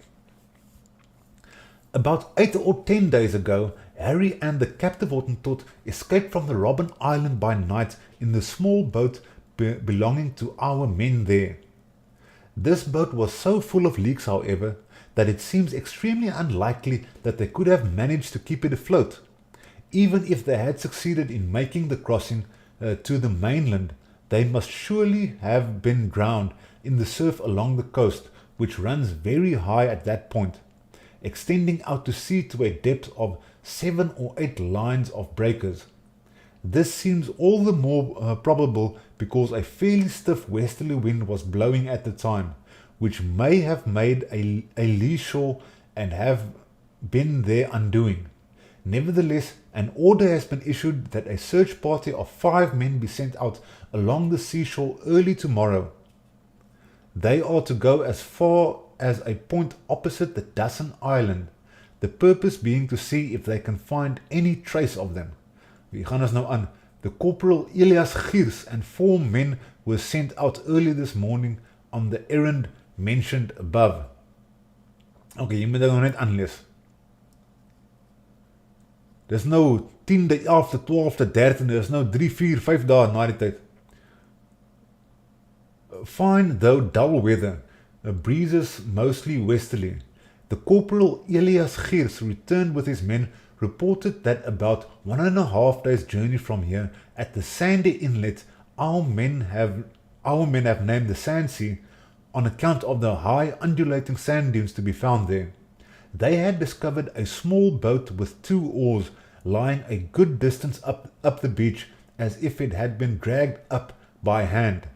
Speaker 1: About 8 or 10 days ago, Harry and the captive Hottentot escaped from the Robben Island by night in the small boat belonging to our men there. This boat was so full of leaks, however, that it seems extremely unlikely that they could have managed to keep it afloat. Even if they had succeeded in making the crossing to the mainland, they must surely have been drowned in the surf along the coast, which runs very high at that point, extending out to sea to a depth of 7 or 8 lines of breakers. This seems all the more probable because a fairly stiff westerly wind was blowing at the time, which may have made a lee shore and have been their undoing. Nevertheless, an order has been issued that a search party of 5 men be sent out along the seashore early tomorrow. They are to go as far as a point opposite the Dassen Island, the purpose being to see if they can find any trace of them. Wie gaan ons nou aan? The Corporal Elias Giers and 4 men were sent out early this morning on the errand mentioned above. Okay, jy moet dit nog net aanlees. Dis nou 10de, 11de, 12de, 13de, dis nou 3, 4, 5 dae na die tyd. Fine though dull weather, breezes mostly westerly. The Corporal Elias Giers returned with his men, reported that about 1.5 days journey from here, at the sandy inlet, our men have named the Sand Sea on account of the high undulating sand dunes to be found there. They had discovered a small boat with 2 oars lying a good distance up the beach, as if it had been dragged up by hand.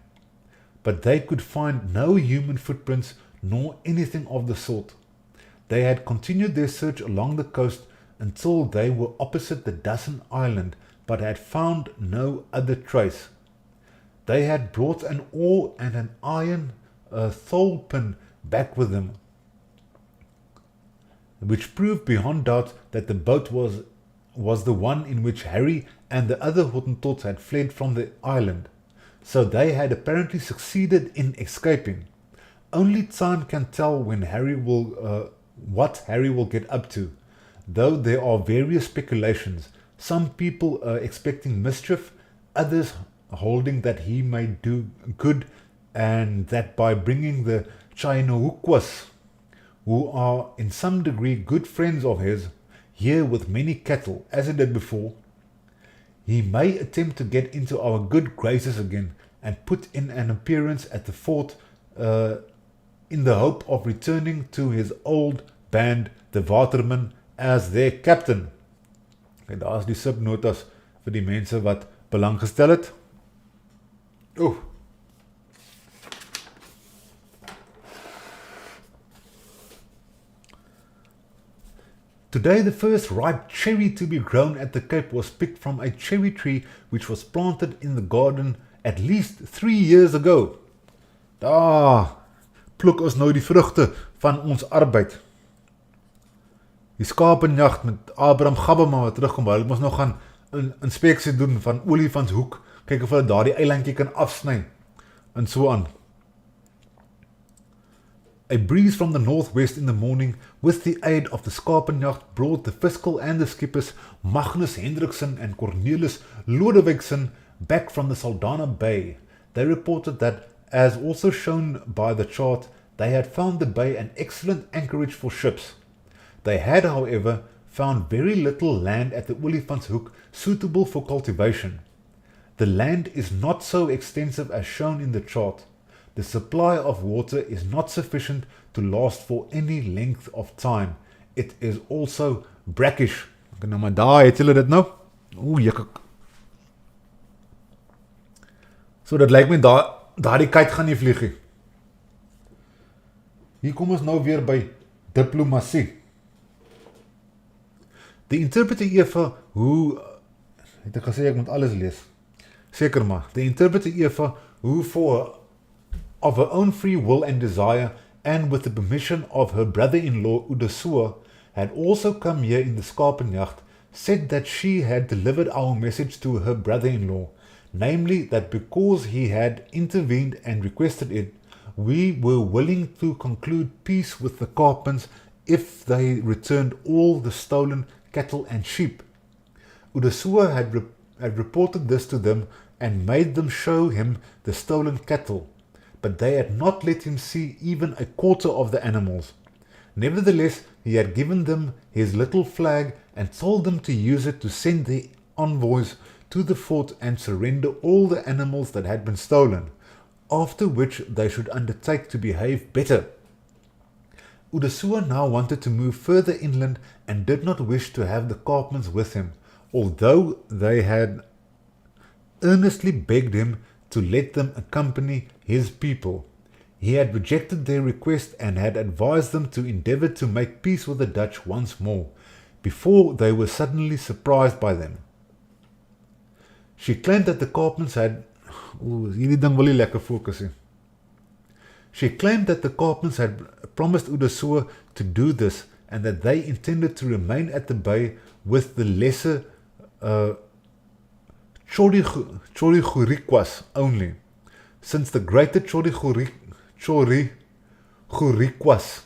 Speaker 1: But they could find no human footprints nor anything of the sort. They had continued their search along the coast until they were opposite the Dassen Island, but had found no other trace. They had brought an oar and an iron thole-pin back with them, which proved beyond doubt that the boat was the one in which Harry and the other Hottentots had fled from the island. So they had apparently succeeded in escaping. Only time can tell when what Harry will get up to, though there are various speculations, some people expecting mischief, others holding that he may do good, and that by bringing the Chinookwas, who are in some degree good friends of his, here with many cattle, as he did before, he may attempt to get into our good graces again and put in an appearance at the fort in the hope of returning to his old band, the Waterman, as their captain. Okay, daar is die subnotas vir die mense wat belang gestel het. Oeh. Today the first ripe cherry to be grown at the Cape was picked from a cherry tree which was planted in the garden at least 3 years ago. Daar pluk ons nou die vrugte van ons arbeid. Die skapenjagt met Abraham Gabbema wat terugkom, hulle moes nou gaan 'n inspeksie doen van Olifantshoek, kyk of hulle daar die eilandjie kan afsny, en so aan. A breeze from the northwest in the morning, with the aid of the skapenjacht, brought the fiscal and the skippers, Magnus Hendriksen and Cornelis Lodewijksen, back from the Saldanha Bay. They reported that, as also shown by the chart, they had found the bay an excellent anchorage for ships. They had, however, found very little land at the Olifantshoek suitable for cultivation. The land is not so extensive as shown in the chart. The supply of water is not sufficient to last for any length of time. It is also brackish. Nou maar daar het julle dit nou. Oeh, jekik. So dit lyk my daar die kite gaan nie vlieg nie. Hier kom ons nou weer by diplomatie. Die interpreter Eva, het ek gesê ek moet alles lees. Seker maar. The interpreter Eva, who for of her own free will and desire, and with the permission of her brother-in-law Udasua, had also come here in the skapenjacht, said that she had delivered our message to her brother-in-law, namely that because he had intervened and requested it, we were willing to conclude peace with the Kaapmans if they returned all the stolen cattle and sheep. Udasua had reported this to them and made them show him the stolen cattle, but they had not let him see even a quarter of the animals. Nevertheless, he had given them his little flag and told them to use it to send the envoys to the fort and surrender all the animals that had been stolen, after which they should undertake to behave better. Udasua now wanted to move further inland and did not wish to have the Kaapmans with him, although they had earnestly begged him to let them accompany his people. He had rejected their request and had advised them to endeavour to make peace with the Dutch once more, before they were suddenly surprised by them. She claimed that the Kaapmans had... hierdie ding wil nie lekker fokus nie. She claimed that the Kaapmans had promised Udasua to do this and that they intended to remain at the bay with the lesser Chorigurikwas only, since the greater Chorigurikwas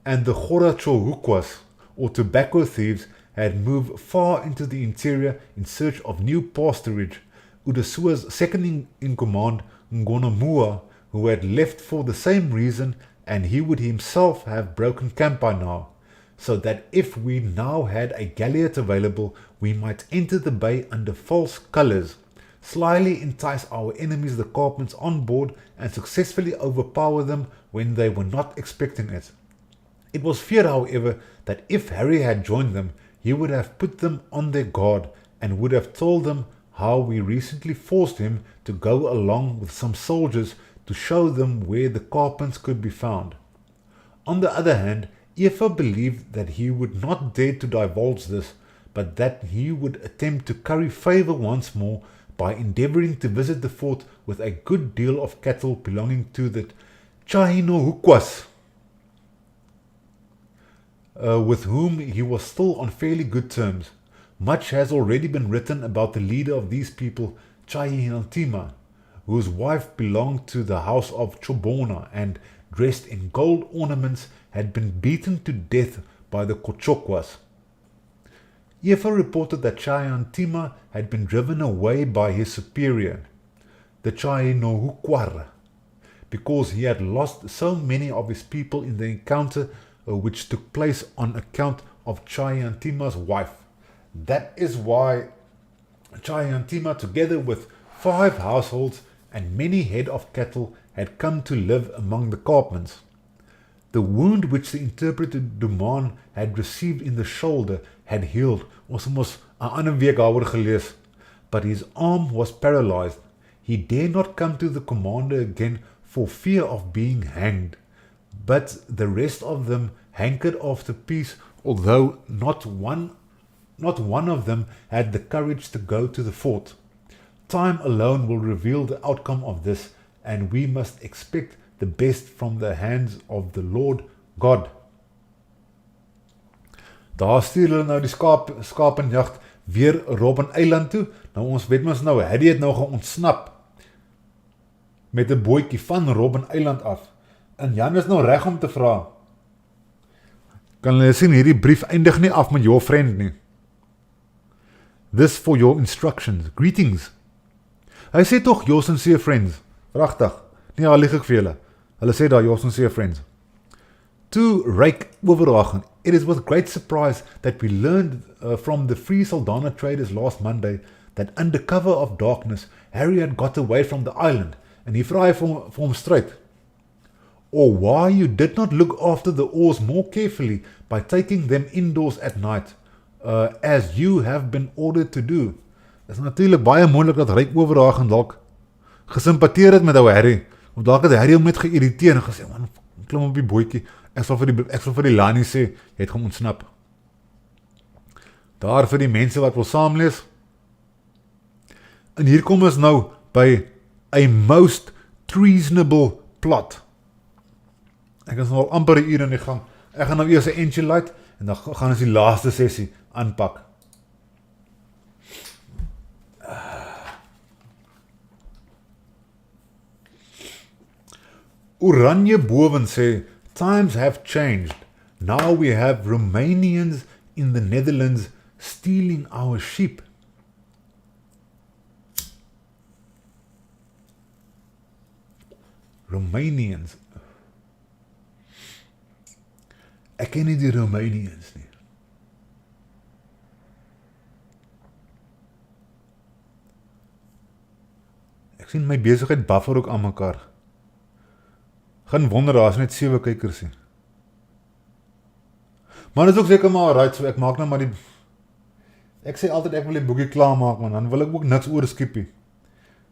Speaker 1: and the Gorachohukwas, or tobacco thieves, had moved far into the interior in search of new pasturage. Udasua's second in command, Ngonomua, who had left for the same reason, and he would himself have broken camp by now, so that if we now had a galliot available, we might enter the bay under false colours, slyly entice our enemies the Kaapmans on board, and successfully overpower them when they were not expecting it. It was feared, however, that if Harry had joined them, he would have put them on their guard, and would have told them how we recently forced him to go along with some soldiers to show them where the Kaapmans could be found. On the other hand, Eva believed that he would not dare to divulge this, but that he would attempt to curry favour once more by endeavouring to visit the fort with a good deal of cattle belonging to the Chahinohukwas, with whom he was still on fairly good terms. Much has already been written about the leader of these people, Chahinantima, whose wife belonged to the house of Chobona and, dressed in gold ornaments, had been beaten to death by the Kochokwas. Eva reported that Chahinantima had been driven away by his superior, the Chahinohukwara, because he had lost so many of his people in the encounter which took place on account of Chayantima's wife. That is why Chayantima, together with 5 households and many head of cattle, had come to live among the Kaapmans. The wound which the interpreter Duman had received in the shoulder had healed. Ons mos 'n ander week daaroor gelees. But his arm was paralyzed. He dare not come to the commander again for fear of being hanged. But the rest of them hankered after peace, although not one of them had the courage to go to the fort. Time alone will reveal the outcome of this, and we must expect the best from the hands of the Lord God. Daar stuur hulle nou die skapenjagd weer Robben eiland toe. Nou ons weet mens nou, Harry het nou ontsnap met 'n bootjie van Robben eiland af. En Jan is nou reg om te vra. Kan hulle sien, hierdie brief eindig nie af met your friend nie. This for your instructions. Greetings. Hy sê toch your sincere friends. Pragtig. Nie al lieg ek vir julle. Hulle sê daar your sincere friends. To Ryk Overhagen, it is with great surprise that we learned from the Free Saldanha traders last Monday that under cover of darkness, Harry had got away from the island, and he vra hy vir hom straight. Or why you did not look after the oars more carefully by taking them indoors at night, as you have been ordered to do. Dit is natuurlijk baie moeilik dat Ryk Overhagen dalk gesympateer het met ou Harry, of dalk het Harry hom net geïrriteer en gesê, man, klim op die bootjie, ek sal vir die Lani sê, jy het gaan ontsnap. Daar vir die mense wat wil saamlees. En hier kom ons nou by a most treasonable plot. Ek is nou al amper 'n uur in die gang. Ek gaan nou eers 'n entjie light en dan gaan ons die laaste sessie aanpak. Oranje Boven sê, times have changed. Now we have Romanians in the Netherlands stealing our sheep. Romanians. Ek ken nie die Romanians nie. Ek sien my besigheid buffer ook aan mekaar. Geen wonder, daar is net 7 kykers nie. Maar dit is ook seker maar right, so ek maak nou maar die... Ek sê altyd ek wil die boekie klaar maak, man, dan wil ek ook niks oorskiepie.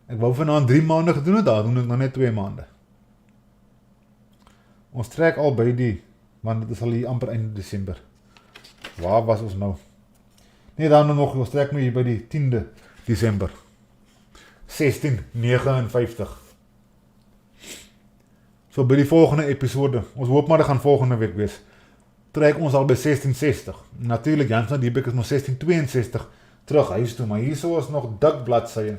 Speaker 1: Ek wou vanaand 3 maande gedoen het, daar doen ek nou net 2 maande. Ons trek al by die, want dit is al hier amper einde Desember. Waar was ons nou? Nee, dan nog, ons trek nou hier by die 10de Desember. 1659. So by die volgende episode, ons hoop maar dit gaan volgende week wees, trek ons al by 1660. Natuurlijk, Jan van Riebeeck is nog 1662 terug huis toe, maar hier so is nog dik bladsye.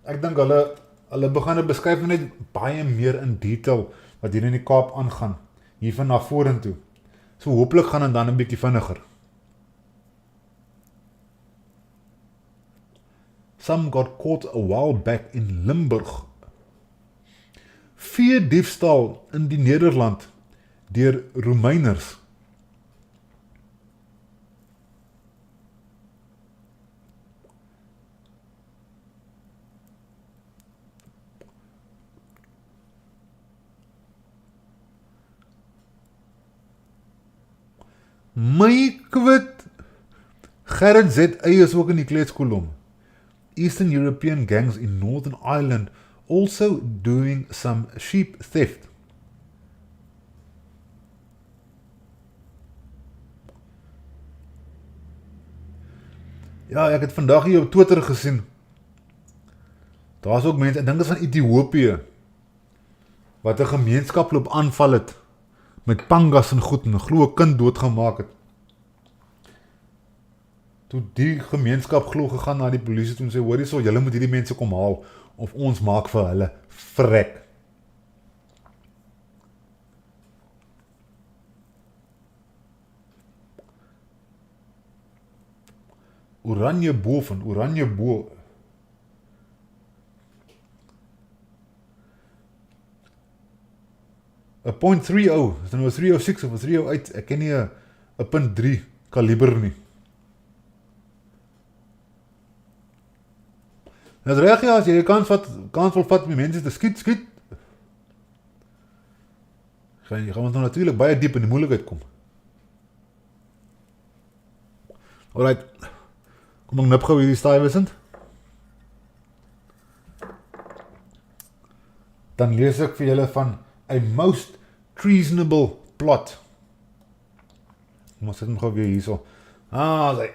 Speaker 1: Ek dink hulle begin beskryf net baie meer in detail wat hier in die Kaap aangaan, hiervan na vorentoe. So hopelik gaan het dan 'n bietjie vinniger. Some got caught a while back in Limburg. Veediefstal in die Nederland deur Meulenaars. My kwit, Gerrit Z. is ook in die kleedskolom. Eastern European gangs in Northern Ireland also doing some sheep theft. Ja, ek het vandag hier op Twitter gesien. Daar is ook mense, ek dink dit is van Ethiopië, wat 'n gemeenskap loop aanval het, met pangas en goed, en 'n glo 'n kind doodgemaak het. Toe die gemeenskap glo gegaan na die polisie toe en sê, hoor so, julle moet hierdie mense kom haal, of ons maak vir hulle vrek. Oranje boven, oranje bo. 'n .30, is dit nou 'n 306 of 'n 308, ek ken nie 'n .3 kaliber nie. Dit is reg, ja, as jy 'n kans wil vat om die mense te skiet, jy gaan ons nou natuurlik baie diep in die moeilikheid kom. Alright, kom ek nip gou hierdie staaivissend. Dan lees ek vir julle van a most treasonable plot. Kom ons sit hom gou weer hierso. Sy.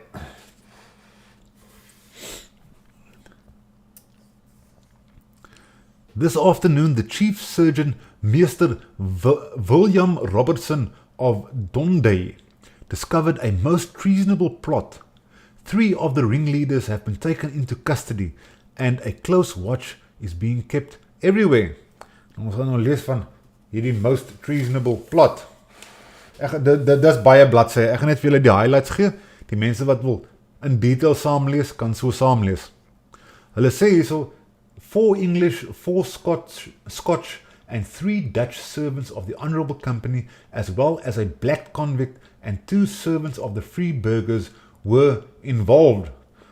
Speaker 1: This afternoon, the chief surgeon, Meester William Robertson of Dondee, discovered a most treasonable plot. 3 of the ringleaders have been taken into custody, and a close watch is being kept everywhere. Ons gaan nou lees van hierdie most treasonable plot. Dit is baie bladsye. Ek gaan net vir julle die highlights gee. Die mense wat wil in detail saamlees, kan so saamlees. Hulle sê hierso, 4 English, 4 Scotch, and 3 Dutch servants of the Honourable Company, as well as a black convict and 2 servants of the Vryburgers were involved.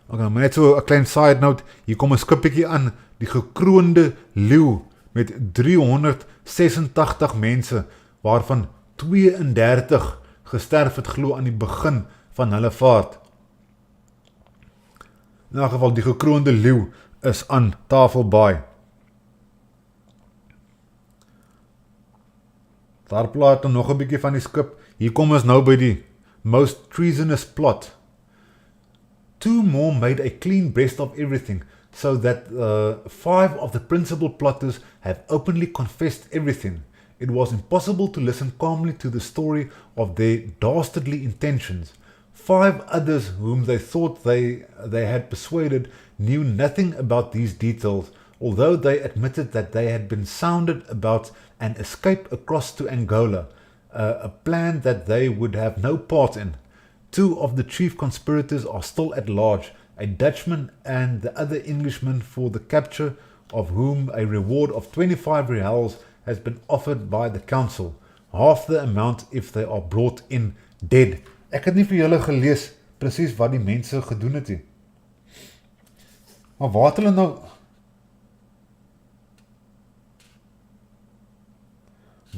Speaker 1: Okay, maar net so 'n klein side note, hier kom 'n skippietjie aan, die gekroonde leeu met 386 mense, waarvan 32 gesterf het glo aan die begin van hulle vaart. In elk geval, die gekroonde leeu is aan Tafelbaai. Daar plaat nog 'n bietjie van die skip. Hier kom ons nou by die most treasonous plot. 2 more made a clean breast of everything, so that 5 of the principal plotters have openly confessed everything. It was impossible to listen calmly to the story of their dastardly intentions. 5 others whom they thought they had persuaded knew nothing about these details, although they admitted that they had been sounded about an escape across to Angola, a plan that they would have no part in. 2 of the chief conspirators are still at large, a Dutchman and the other Englishman, for the capture of whom a reward of 25 reals has been offered by the council, half the amount if they are brought in dead. Ek het nie vir julle gelees presies wat die mense gedoen het nie. Maar waar het hulle nou...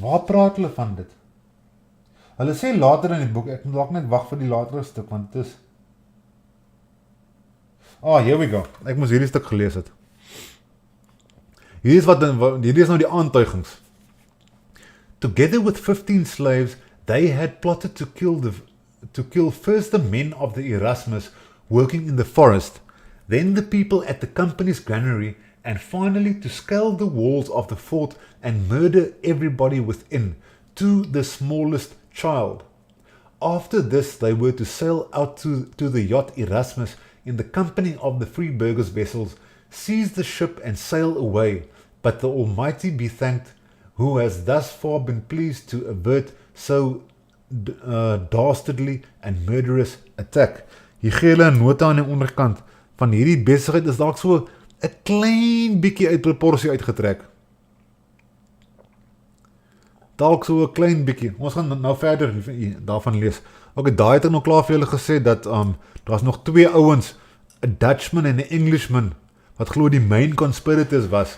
Speaker 1: Waar praat hulle van dit? Hulle sê later in die boek, ek moet dalk net wag vir die latere stuk, want het is... Here we go. Ek moes hierdie stuk gelees het. Hierdie is nou die aantuigings. Together with 15 slaves, they had plotted to kill first the men of the Erasmus working in the forest, then the people at the company's granary, and finally to scale the walls of the fort and murder everybody within, to the smallest child. After this, they were to sail out to the yacht Erasmus in the company of the Vryburgers vessels, seize the ship and sail away, but the Almighty be thanked, who has thus far been pleased to avert so dastardly and murderous attack. Hier gee hulle 'n nota aan die onderkant van hierdie besigheid is dalk so 'n klein bietjie uit proporsie uitgetrek. Dalk so 'n klein bietjie. Ons gaan nou verder daarvan lees. Okay, daai het ek nog klaar vir julle gesê dat daar's nog 2 ouens, 'n Dutchman en 'n Englishman wat glo die main conspirators was.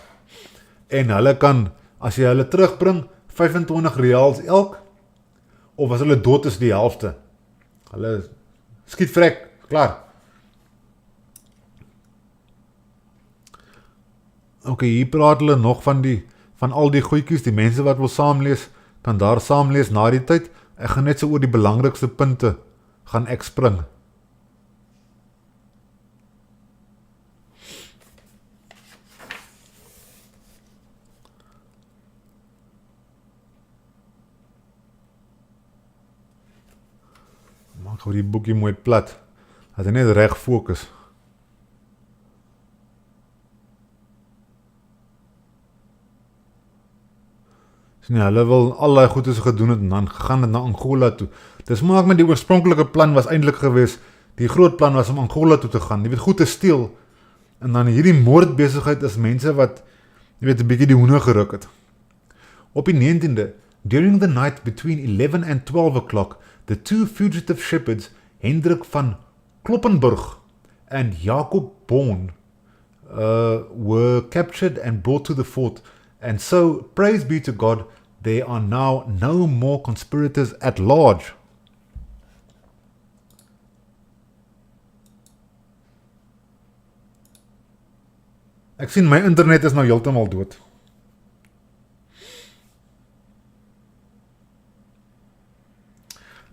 Speaker 1: En hulle kan, as jy hulle terugbring, 25 reals elk, of as hulle dood is die helfte. Hulle skiet vrek, klaar. Okay, hier praat hulle nog van al die goedjies, die mense wat wil saamlees, kan daar saamlees na die tyd. Ek gaan net so oor die belangrikste punte gaan ek spring. Maak gou die boekie mooi plat, dat hy net reg fokus. Nee, hulle wil allerlei goedes gedoen het en dan gegaan het na Angola toe. Dis maak met die oorspronklike plan was eintlik gewees, die groot plan was om Angola toe te gaan, jy weet, goed te steel. En dan hierdie moordbesigheid is mense wat, jy weet, 'n bietjie die hoender geruk het. Op die 19de, During the night between 11 and 12 o'clock, the two fugitive shepherds, Hendrik van Kloppenburg and Jacob Born, were captured and brought to the fort, and so, praise be to God, there are now no more conspirators at large. Ek sien my internet is nou heeltemal dood.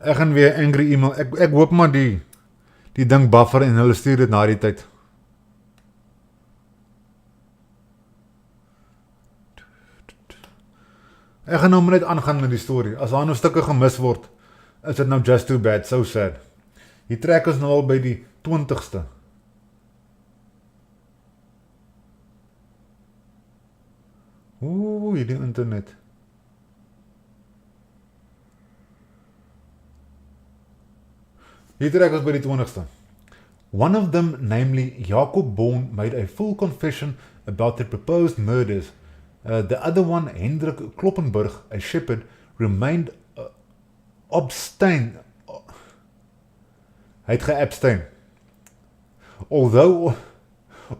Speaker 1: Ek gaan weer angry email. Ek hoop maar die ding buffer en hulle stuur dit na die tyd. Ek gaan nou maar net aangaan met die story. As daar nou stukke gemis word, is dit nou just too bad, so sad. Die trek is nou al by die 20ste. Oeh, hierdie internet. Die trek is by die 20ste. One of them, namely Jacob Born, made a full confession about the proposed murders. The other one, Hendrik Kloppenburg, a shepherd, remained abstain. Hy het geabstain. Although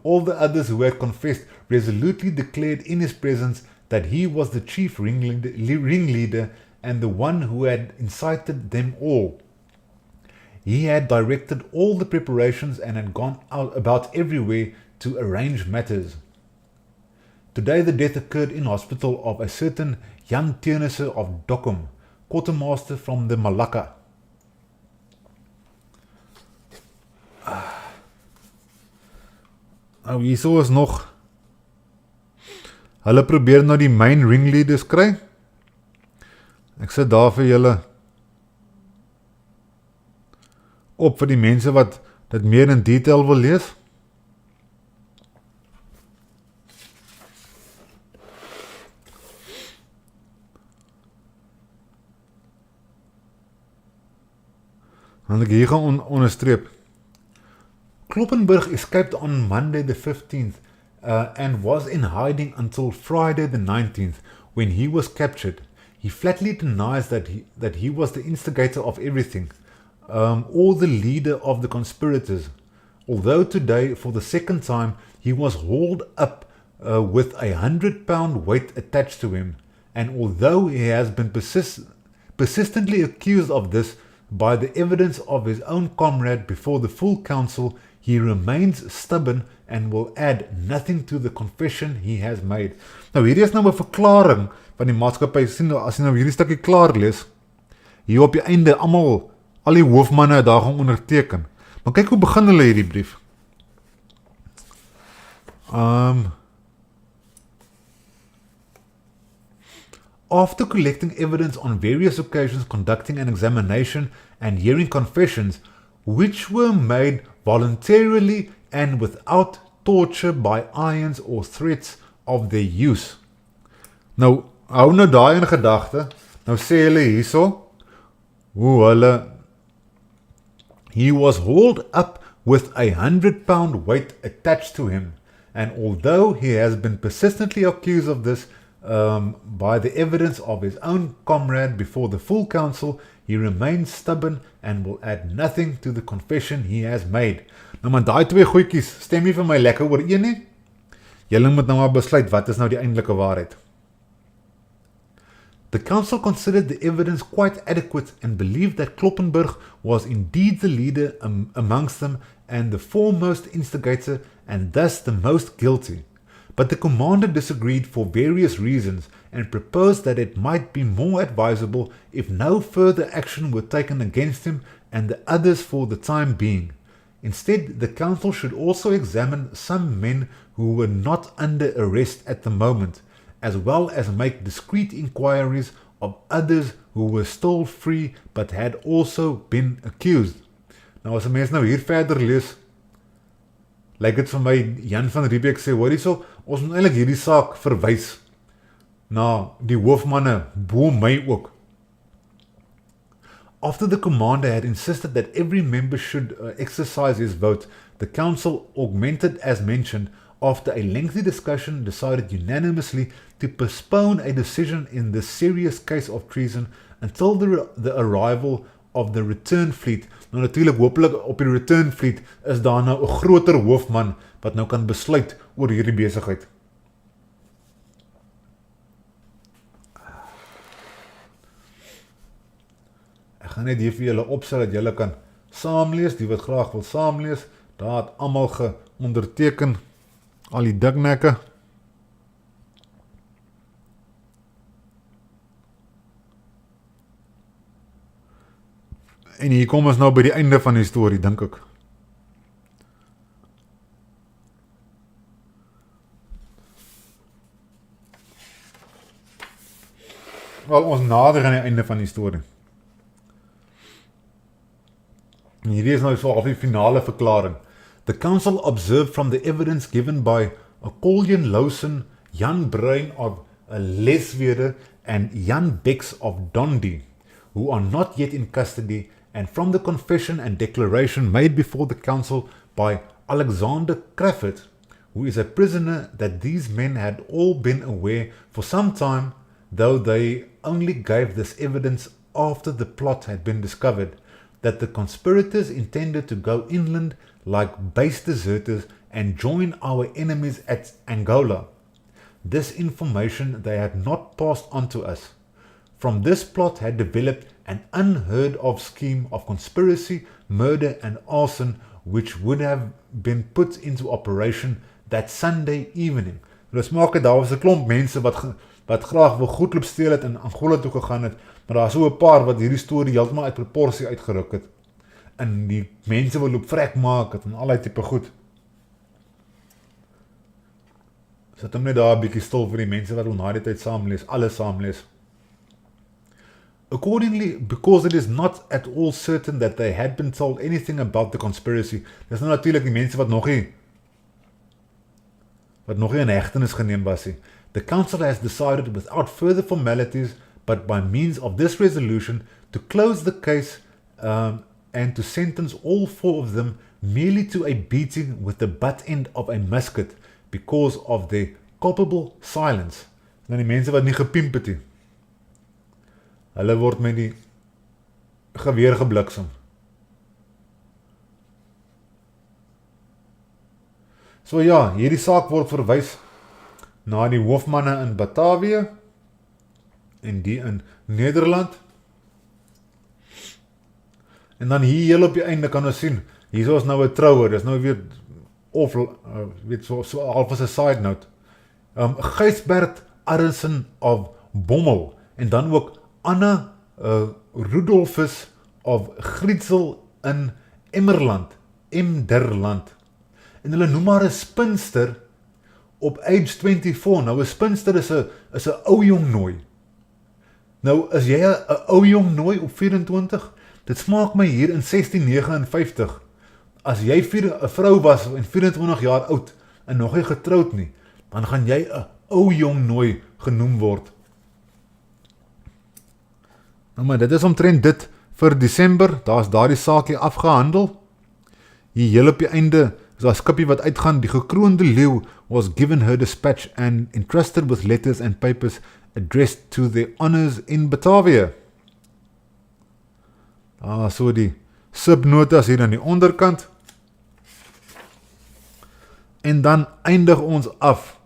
Speaker 1: all the others who had confessed resolutely declared in his presence that he was the chief ringleader and the one who had incited them all. He had directed all the preparations and had gone out about everywhere to arrange matters. Today the death occurred in hospital of a certain Jan of Dokkum, quartermaster from the Malacca. Nou hierso is nog, hulle probeer nou die main ringleaders kry. Ek sit daar vir julle op vir die mense wat dit meer in detail wil lees. En ek hier gaan onderstreep. Kloppenburg escaped on Monday the 15th and was in hiding until Friday the 19th when he was captured. He flatly denies that he was the instigator of everything, or the leader of the conspirators. Although today, for the second time, he was hauled up with a 100-pound weight attached to him, and although he has been persistently accused of this by the evidence of his own comrade before the full council, he remains stubborn and will add nothing to the confession he has made. Nou hierdie is nou 'n verklaring van die maatskappy. Sien nou, as jy nou hierdie stukkie klaar lees, hier op die einde al die hoofmanne het daar gaan onderteken. Maar kyk hoe begin hulle hierdie brief. After collecting evidence on various occasions, conducting an examination and hearing confessions, which were made voluntarily and without torture by irons or threats of their use. Nou, hou nou daai in gedagte. Nou sê hulle hierso, hoe hulle, he was hauled up with a 100-pound weight attached to him, and although he has been persistently accused of this by the evidence of his own comrade before the full council, he remains stubborn and will add nothing to the confession he has made. Nou man, daai twee goedjies, stem nie vir my lekker ooreen nie. Julle moet nou maar besluit wat is nou die eindelike waarheid. The council considered the evidence quite adequate and believed that Kloppenburg was indeed the leader amongst them and the foremost instigator and thus the most guilty. But the commander disagreed for various reasons and proposed that it might be more advisable if no further action were taken against him and the others for the time being. Instead, the council should also examine some men who were not under arrest at the moment, as well as make discreet inquiries of others who were still free but had also been accused. Nou as 'n mens nou hier verder lees, lyk dit vir my Jan van Riebeeck sê, hoor hierso, ons moet eintlik hierdie saak verwys na die hoofmanne bo my ook. After the commander had insisted that every member should exercise his vote, the council, augmented as mentioned, after a lengthy discussion, decided unanimously to postpone a decision in this serious case of treason until the arrival of the return fleet. Nou natuurlijk, hopelik op die return fleet is daar nou 'n groter hoofman wat nou kan besluit oor hierdie besigheid. Ek gaan net hier vir julle opstel dat julle kan saamlees, die wat graag wil saamlees. Daar het almal geonderteken, al die diknekke. En hier kom ons nou by die einde van die storie, dink ek. Wel, ons nader aan die einde van die storie. En hierdie is nou so half die finale verklaring. The council observed from the evidence given by Colleen Lawson, Jan Bruin of Leswede and Jan Becks of Dundee, who are not yet in custody, and from the confession and declaration made before the council by Alexander Crawford, who is a prisoner, that these men had all been aware for some time, though they only gave this evidence after the plot had been discovered, that the conspirators intended to go inland like base deserters and join our enemies at Angola. This information they had not passed on to us. From this plot had developed an unheard of scheme of conspiracy, murder and arson which would have been put into operation that Sunday evening. Dus maak het, daar was 'n klomp mense wat graag wil goedloop steel het en Angola toe gegaan het, maar daar is so 'n paar wat hierdie storie heeltemal uit proporsie uitgeruk het. En die mense wil loop vrek maak het en allerlei tipe goed. Sit hom net daar 'n bietjie stil vir die mense wat na die tyd saamlees, alles saamlees. Accordingly, because it is not at all certain that they had been told anything about the conspiracy, dis nou natuurlik die mense wat nog nie in hegtenis geneem was nie. The council has decided without further formalities, but by means of this resolution, to close the case and to sentence all four of them merely to a beating with the butt end of a musket because of their culpable silence. Dan die mense wat nie gepimp het nie. Hulle word met die geweer gebliksem. So ja, hierdie saak word verwys na die hoofmanne in Batavië en die in Nederland. En dan hier heel op die einde kan ons sien, hier is nou 'n trouwer, dis nou weer of weet so half as 'n side note. Gysbert Arnsen of Bommel en dan ook Anna Rudolfus of Grietsel in Emderland. En hulle noem haar 'n spinster op age 24. Nou 'n spinster is 'n ou jong nooi. Nou is jy 'n ou jong nooi op 24? Dit smaak my hier in 1659. As jy 'n vrou was en 24 jaar oud en nog nie getroud nie, dan gaan jy 'n ou jong nooi genoem word. Nou maar dit is omtrent dit vir Desember. Daar's daardie saakie afgehandel. Hier heel op die einde is daar 'n skipie wat uitgaan. Die gekroonde leeu was given her dispatch and entrusted with letters and papers addressed to their honors in Batavia. So die subnotas hier aan die onderkant. En dan eindig ons af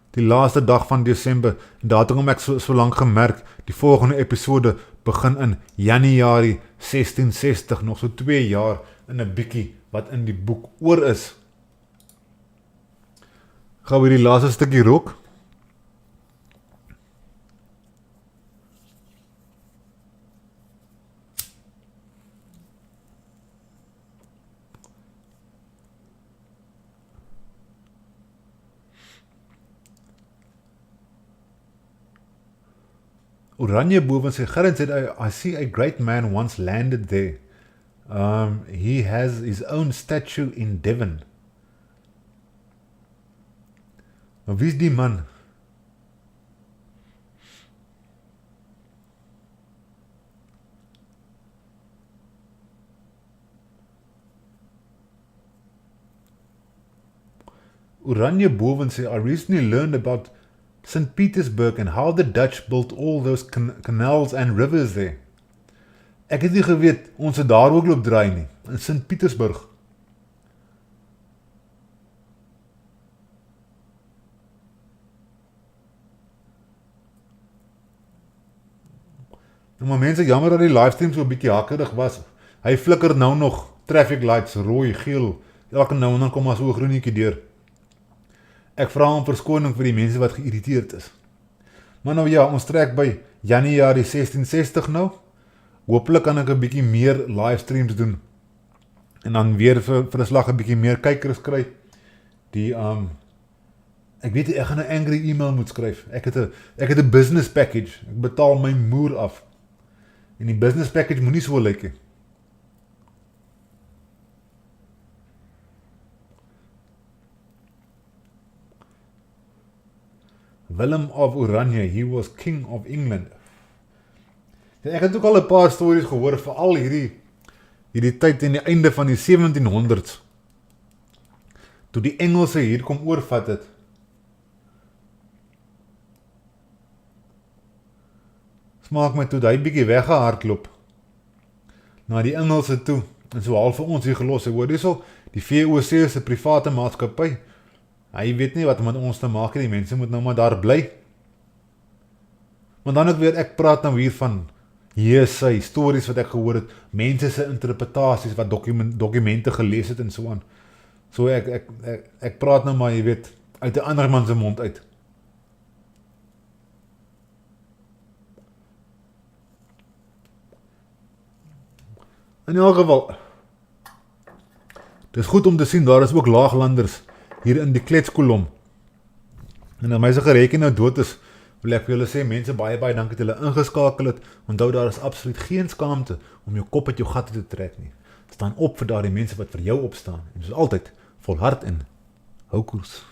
Speaker 1: die laaste dag van Desember. En daarom het ek so lank gemerk, die volgende episode begin in Januarie 1660, nog so 2 jaar in 'n bietjie wat in die boek oor is. Gaan we die laaste stukkie rook. Oranje boven sy gerend said, I see a great man once landed there. He has his own statue in Devon. Maar wie is die man?
Speaker 2: Oranje boven sê, I recently learned about St. Petersburg and how the Dutch built all those canals and rivers there. Ek het nie geweet, ons het daar ook loop draai nie, in St. Petersburg. Nou maar mense, jammer dat die livestream so 'n bietjie hakkerig was. Hy flikker nou nog traffic lights, rooi, geel, elke nou en dan kom maar so 'n groenetjie deur. Ek vra om verskoning vir die mense wat geïrriteerd is. Maar nou ja, ons trek by Januarie 1660 nou. Hooplik kan ek 'n bietjie meer livestreams doen. En dan weer vir 'n slag 'n bietjie meer kykers kry. Ek weet ek gaan 'n angry e-mail moet skryf. Ek het 'n business package. Ek betaal my moer af. En die business package moenie so lyk nie. Willem of Oranje, he was king of England. Ja, ek het ook al 'n paar stories gehoor, veral hierdie tyd in die einde van die 1700s, toe die Engelse hier kom oorvat het. Smaak my toe, hy bietjie weggehardloop na die Engelse toe, en so half vir ons hier gelos, hoor hierso, die VOC se private maatskappy, hy weet nie wat met ons te maak, die mense moet nou maar daar bly. Maar dan ook weer, ek praat nou hier van heesy, stories wat ek gehoor het, mense se interpretasies wat dokumente gelees het en so aan. So ek praat nou maar, jy weet, uit 'n ander man se mond uit. In elk geval, dit is goed om te sien, daar is ook laaglanders hier in die kletskolom. En as my se gereken nou dood is, wil ek vir julle sê, mense, baie dankie dat julle ingeskakel het. Onthou, daar is absoluut geen skaamte om jou kop uit jou gat te trek nie. Staan op vir daardie mense wat vir jou opstaan. En soos altyd, volhard en hou koers.